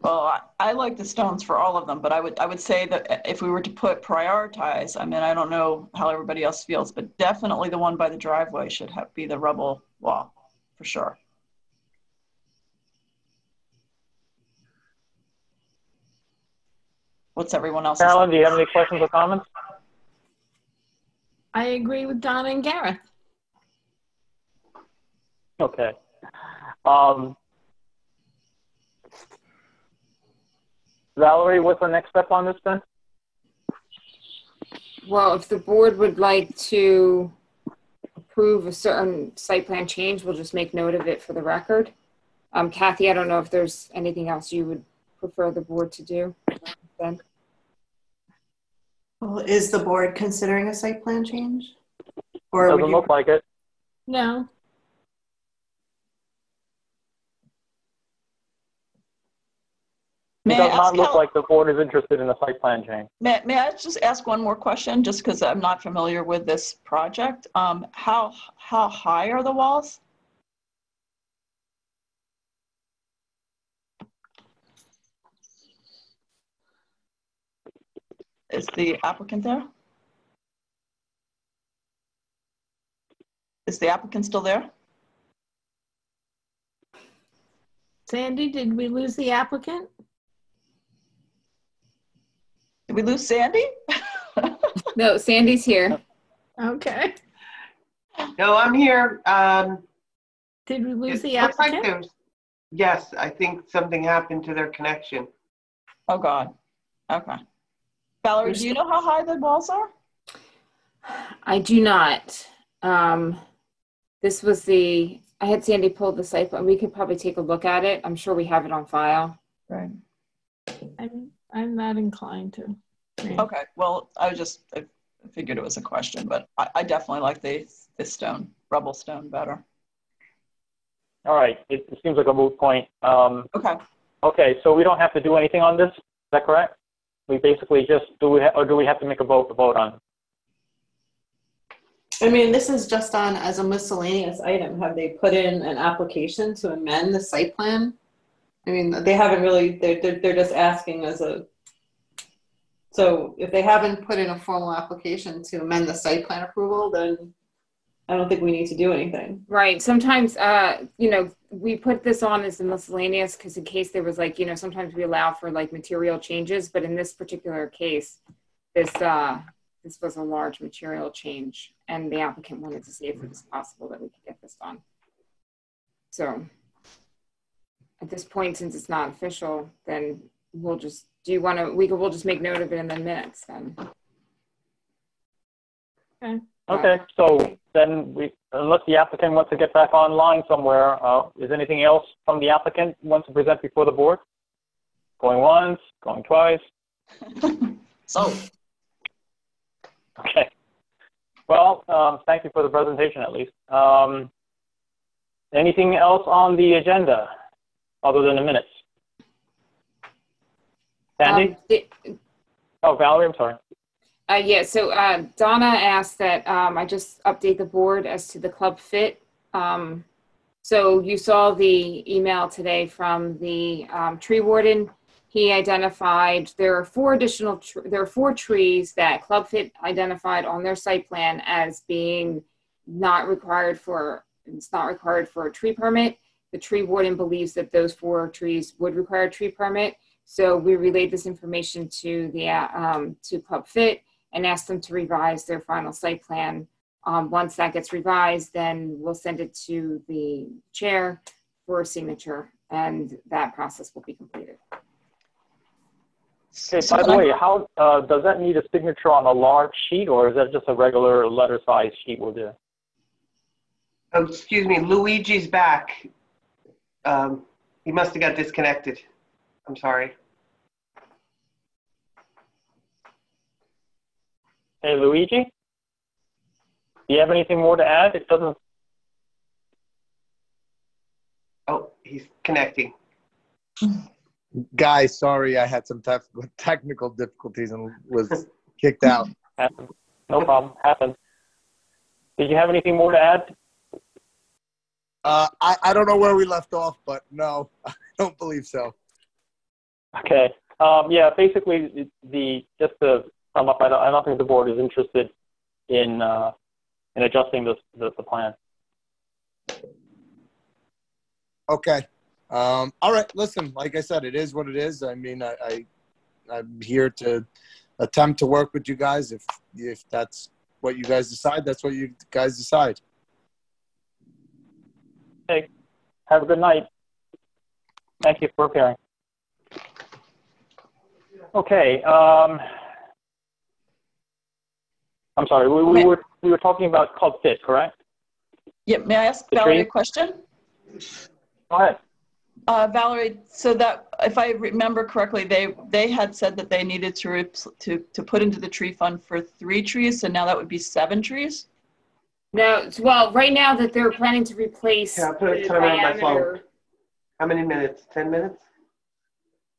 Well, I like the stones for all of them, but I would say that if we were to prioritize, I mean, I don't know how everybody else feels, but definitely the one by the driveway should be the rubble wall, for sure. What's everyone else? Carolyn, do you have any questions or comments? I agree with Donna and Gareth. Okay. Valerie, what's the next step on this then? Well, if the board would like to approve a certain site plan change, we'll just make note of it for the record. Kathy, I don't know if there's anything else you would prefer the board to do then. Well, is the board considering a site plan change? Or Doesn't look like it. No. It does not look like the board is interested in a site plan change. May I just ask one more question, just because I'm not familiar with this project? How high are the walls? Is the applicant there? Is the applicant still there? Sandy, did we lose the applicant? Did we lose Sandy? No, Sandy's here. Okay. No, I'm here. Did we lose the looks like applicant? Yes, I think something happened to their connection. Oh, God. Okay. Valerie, do you know how high the walls are? I do not. This was I had Sandy pull the site plan. We could probably take a look at it. I'm sure we have it on file. Right. I'm not inclined to. Okay, well, I figured it was a question, but I definitely like this stone, rubble stone better. All right, it seems like a moot point. Okay. Okay, so we don't have to do anything on this, is that correct? We basically just, do we have to make a vote to vote on? I mean, this is just on as a miscellaneous item. Have they put in an application to amend the site plan? I mean, they haven't really, they're just asking so if they haven't put in a formal application to amend the site plan approval, then I don't think we need to do anything. Right. Sometimes, we put this on as a miscellaneous because in case there was sometimes we allow for material changes, but in this particular case, this was a large material change and the applicant wanted to see if it was possible that we could get this done. So at this point, since it's not official, then we'll just, we'll just make note of it in the minutes then. Okay. Okay, so then unless the applicant wants to get back online somewhere, is anything else from the applicant wants to present before the board? Going once, going twice? So. Okay. Well, thank you for the presentation, at least. Anything else on the agenda other than the minutes? Sandy? Oh, Valerie, I'm sorry. Yeah, so Donna asked that I just update the board as to the Club Fit. So you saw the email today from the tree warden. He identified there are four trees that Club Fit identified on their site plan as being not required for a tree permit. The tree warden believes that those 4 trees would require a tree permit. So we relayed this information to the to Club Fit and asked them to revise their final site plan. Once that gets revised, then we'll send it to the chair for signature, and that process will be completed. Okay, by the way, how does that need a signature on a large sheet, or is that just a regular letter size sheet will do? Oh, excuse me, Luigi's back. He must have got disconnected. I'm sorry. Hey, Luigi? Do you have anything more to add? It doesn't. Oh, he's connecting. Guys, sorry, I had some technical difficulties and was kicked out. Happens. No problem. Happens. Did you have anything more to add? I don't know where we left off, but no, I don't believe so. Okay. Yeah, basically, just to sum up, I don't think the board is interested in adjusting the plan. Okay. All right. Listen, like I said, it is what it is. I mean, I'm here to attempt to work with you guys. If that's what you guys decide, that's what you guys decide. Okay. Have a good night. Thank you for appearing. Okay. I'm sorry. We were talking about Club Fit, correct? Yeah. May I ask Valerie a question? Go ahead. Valerie, so that if I remember correctly, they had said that they needed to put into the tree fund for 3 trees, so now that would be 7 trees? No, well, right now that they're planning to replace Yeah, I'll put a the timer on my phone. diameter. How many minutes? 10 minutes?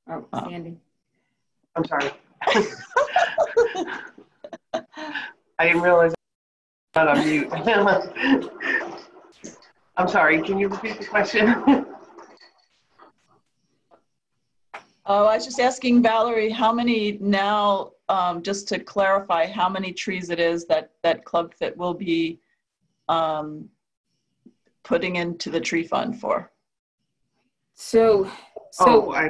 Oh, Sandy. I'm sorry. I didn't realize I'm not on mute. I'm sorry, can you repeat the question? Oh, I was just asking Valerie, how many now, just to clarify, how many trees it is that Club Fit will be putting into the tree fund for? So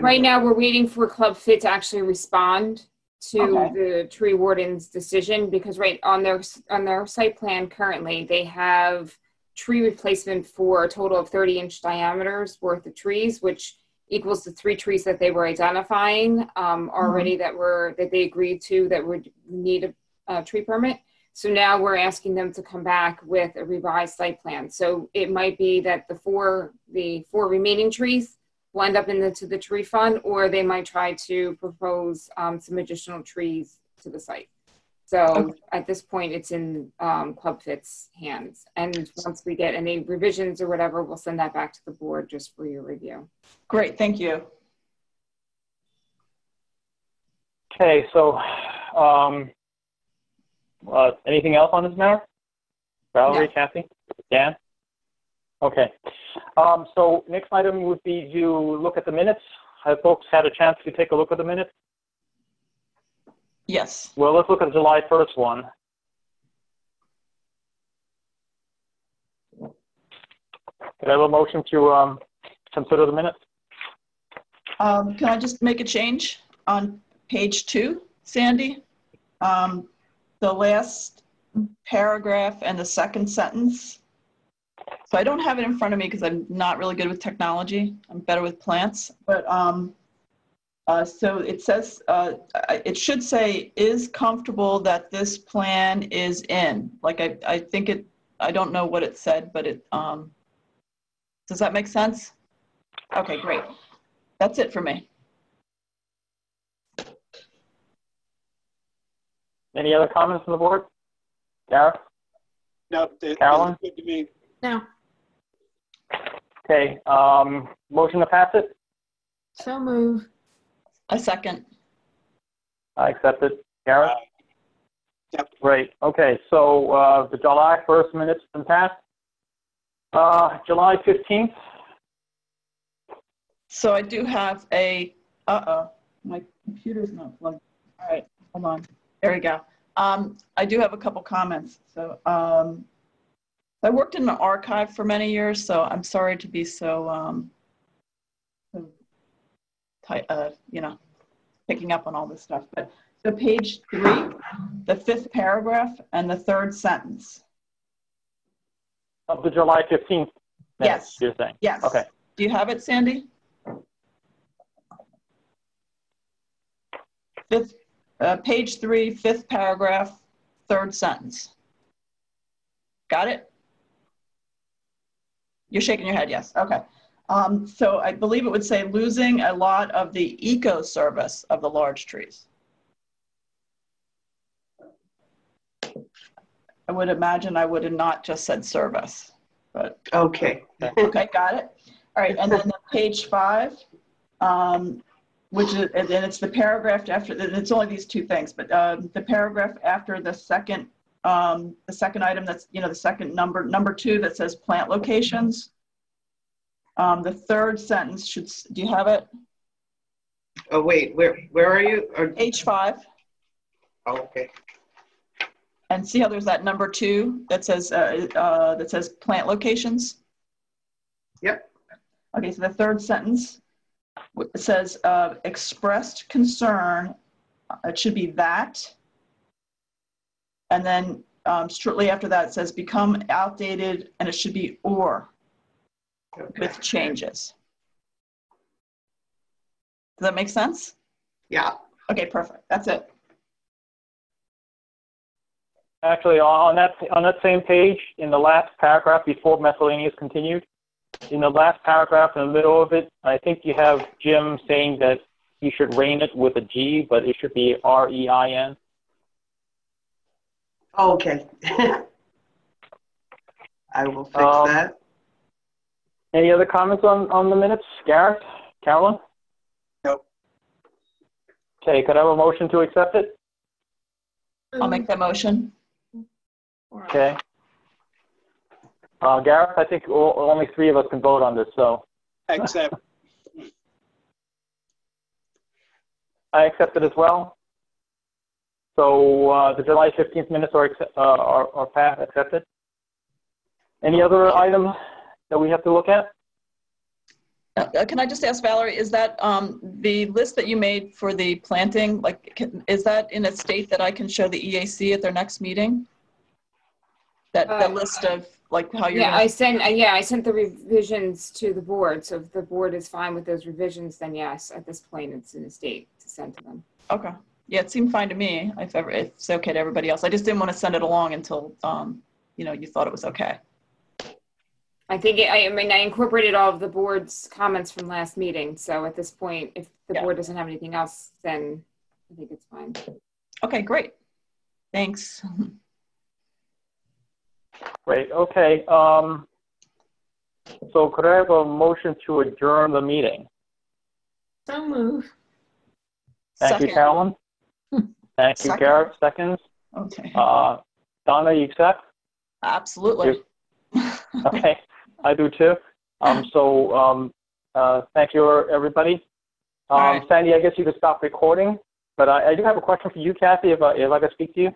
right now we're waiting for Club Fit to actually respond to the tree warden's decision, because on their site plan currently they have tree replacement for a total of 30-inch diameters worth of trees, which equals the 3 trees that they were identifying already that they agreed to that would need a tree permit. So now we're asking them to come back with a revised site plan. So it might be that the four remaining trees will end up into the tree fund, or they might try to propose some additional trees to the site. So at this point, it's in Club Fit's hands. And once we get any revisions or whatever, we'll send that back to the board just for your review. Great, thank you. Okay, so anything else on this matter? Valerie, no. Kathy, Dan? Okay. So next item would be to look at the minutes. Have folks had a chance to take a look at the minutes? Yes. Well, let's look at the July 1st one. Could I have a motion to consider the minutes? Can I just make a change on page 2, Sandy? The last paragraph and the second sentence. So I don't have it in front of me because I'm not really good with technology. I'm better with plants. But so it says, it should say, is comfortable that this plan is in. Like I think it, I don't know what it said, but it, does that make sense? Okay, great. That's it for me. Any other comments from the board? Gareth? No, Carolyn? good to me. No. Okay, motion to pass it? So move. I second. I accept it. Garrett? Yep. Great. Okay, so the July 1st minutes been passed. July 15th. So I do have a, my computer's not plugged. All right, hold on. There we go. I do have a couple comments. So I worked in an archive for many years, so I'm sorry to be so, you know, picking up on all this stuff. But so page 3, the 5th paragraph and the 3rd sentence. Of the July 15th minutes, Yes. you're saying? Yes. Okay. Do you have it, Sandy? Page 3, 5th paragraph, 3rd sentence. Got it? You're shaking your head, yes. Okay. So I believe it would say losing a lot of the eco service of the large trees. I would imagine I would have not just said service, but. Okay. Okay, got it. All right, and then the page 5, which is, and then it's the paragraph after, it's only these two things, but the paragraph after the second item that's, you know, the second number 2 that says plant locations. The 3rd sentence should, do you have it? Oh, wait, where are you? Page 5. Oh, okay. And see how there's that number 2 that says plant locations? Yep. Okay, so the 3rd sentence says expressed concern. It should be that. And then shortly after that, it says become outdated, and it should be or with changes. Does that make sense? Yeah. Okay, perfect. That's it. Actually, on that same page, in the last paragraph before miscellaneous continued, in the last paragraph in the middle of it, I think you have Jim saying that you should rein it with a G, but it should be R-E-I-N. Oh, okay. I will fix that. Any other comments on the minutes? Garrett? Carolyn? Nope. Okay, could I have a motion to accept it? I'll make that motion. Okay. Gareth, I think only 3 of us can vote on this, so. Accept. I accept it as well. So the July 15th minutes are passed, accepted. Any other items that we have to look at? Can I just ask Valerie, is that the list that you made for the planting, like, is that in a state that I can show the EAC at their next meeting? That list of like how you're. Yeah, I sent the revisions to the board. So if the board is fine with those revisions, then yes, at this point it's in a state to send to them. Okay. Yeah, it seemed fine to me. If it's okay to everybody else, I just didn't want to send it along until you know, you thought it was okay. I think I incorporated all of the board's comments from last meeting. So at this point, if the board doesn't have anything else, then I think it's fine. Okay, great. Thanks. Great, okay. So could I have a motion to adjourn the meeting? So move. Thank you, Carolyn. Thank you, Garrett. Seconds. Okay. Donna, you accept? Absolutely. Okay, I do too. Thank you, everybody. Right. Sandy, I guess you could stop recording, but I do have a question for you, Kathy, if I could speak to you.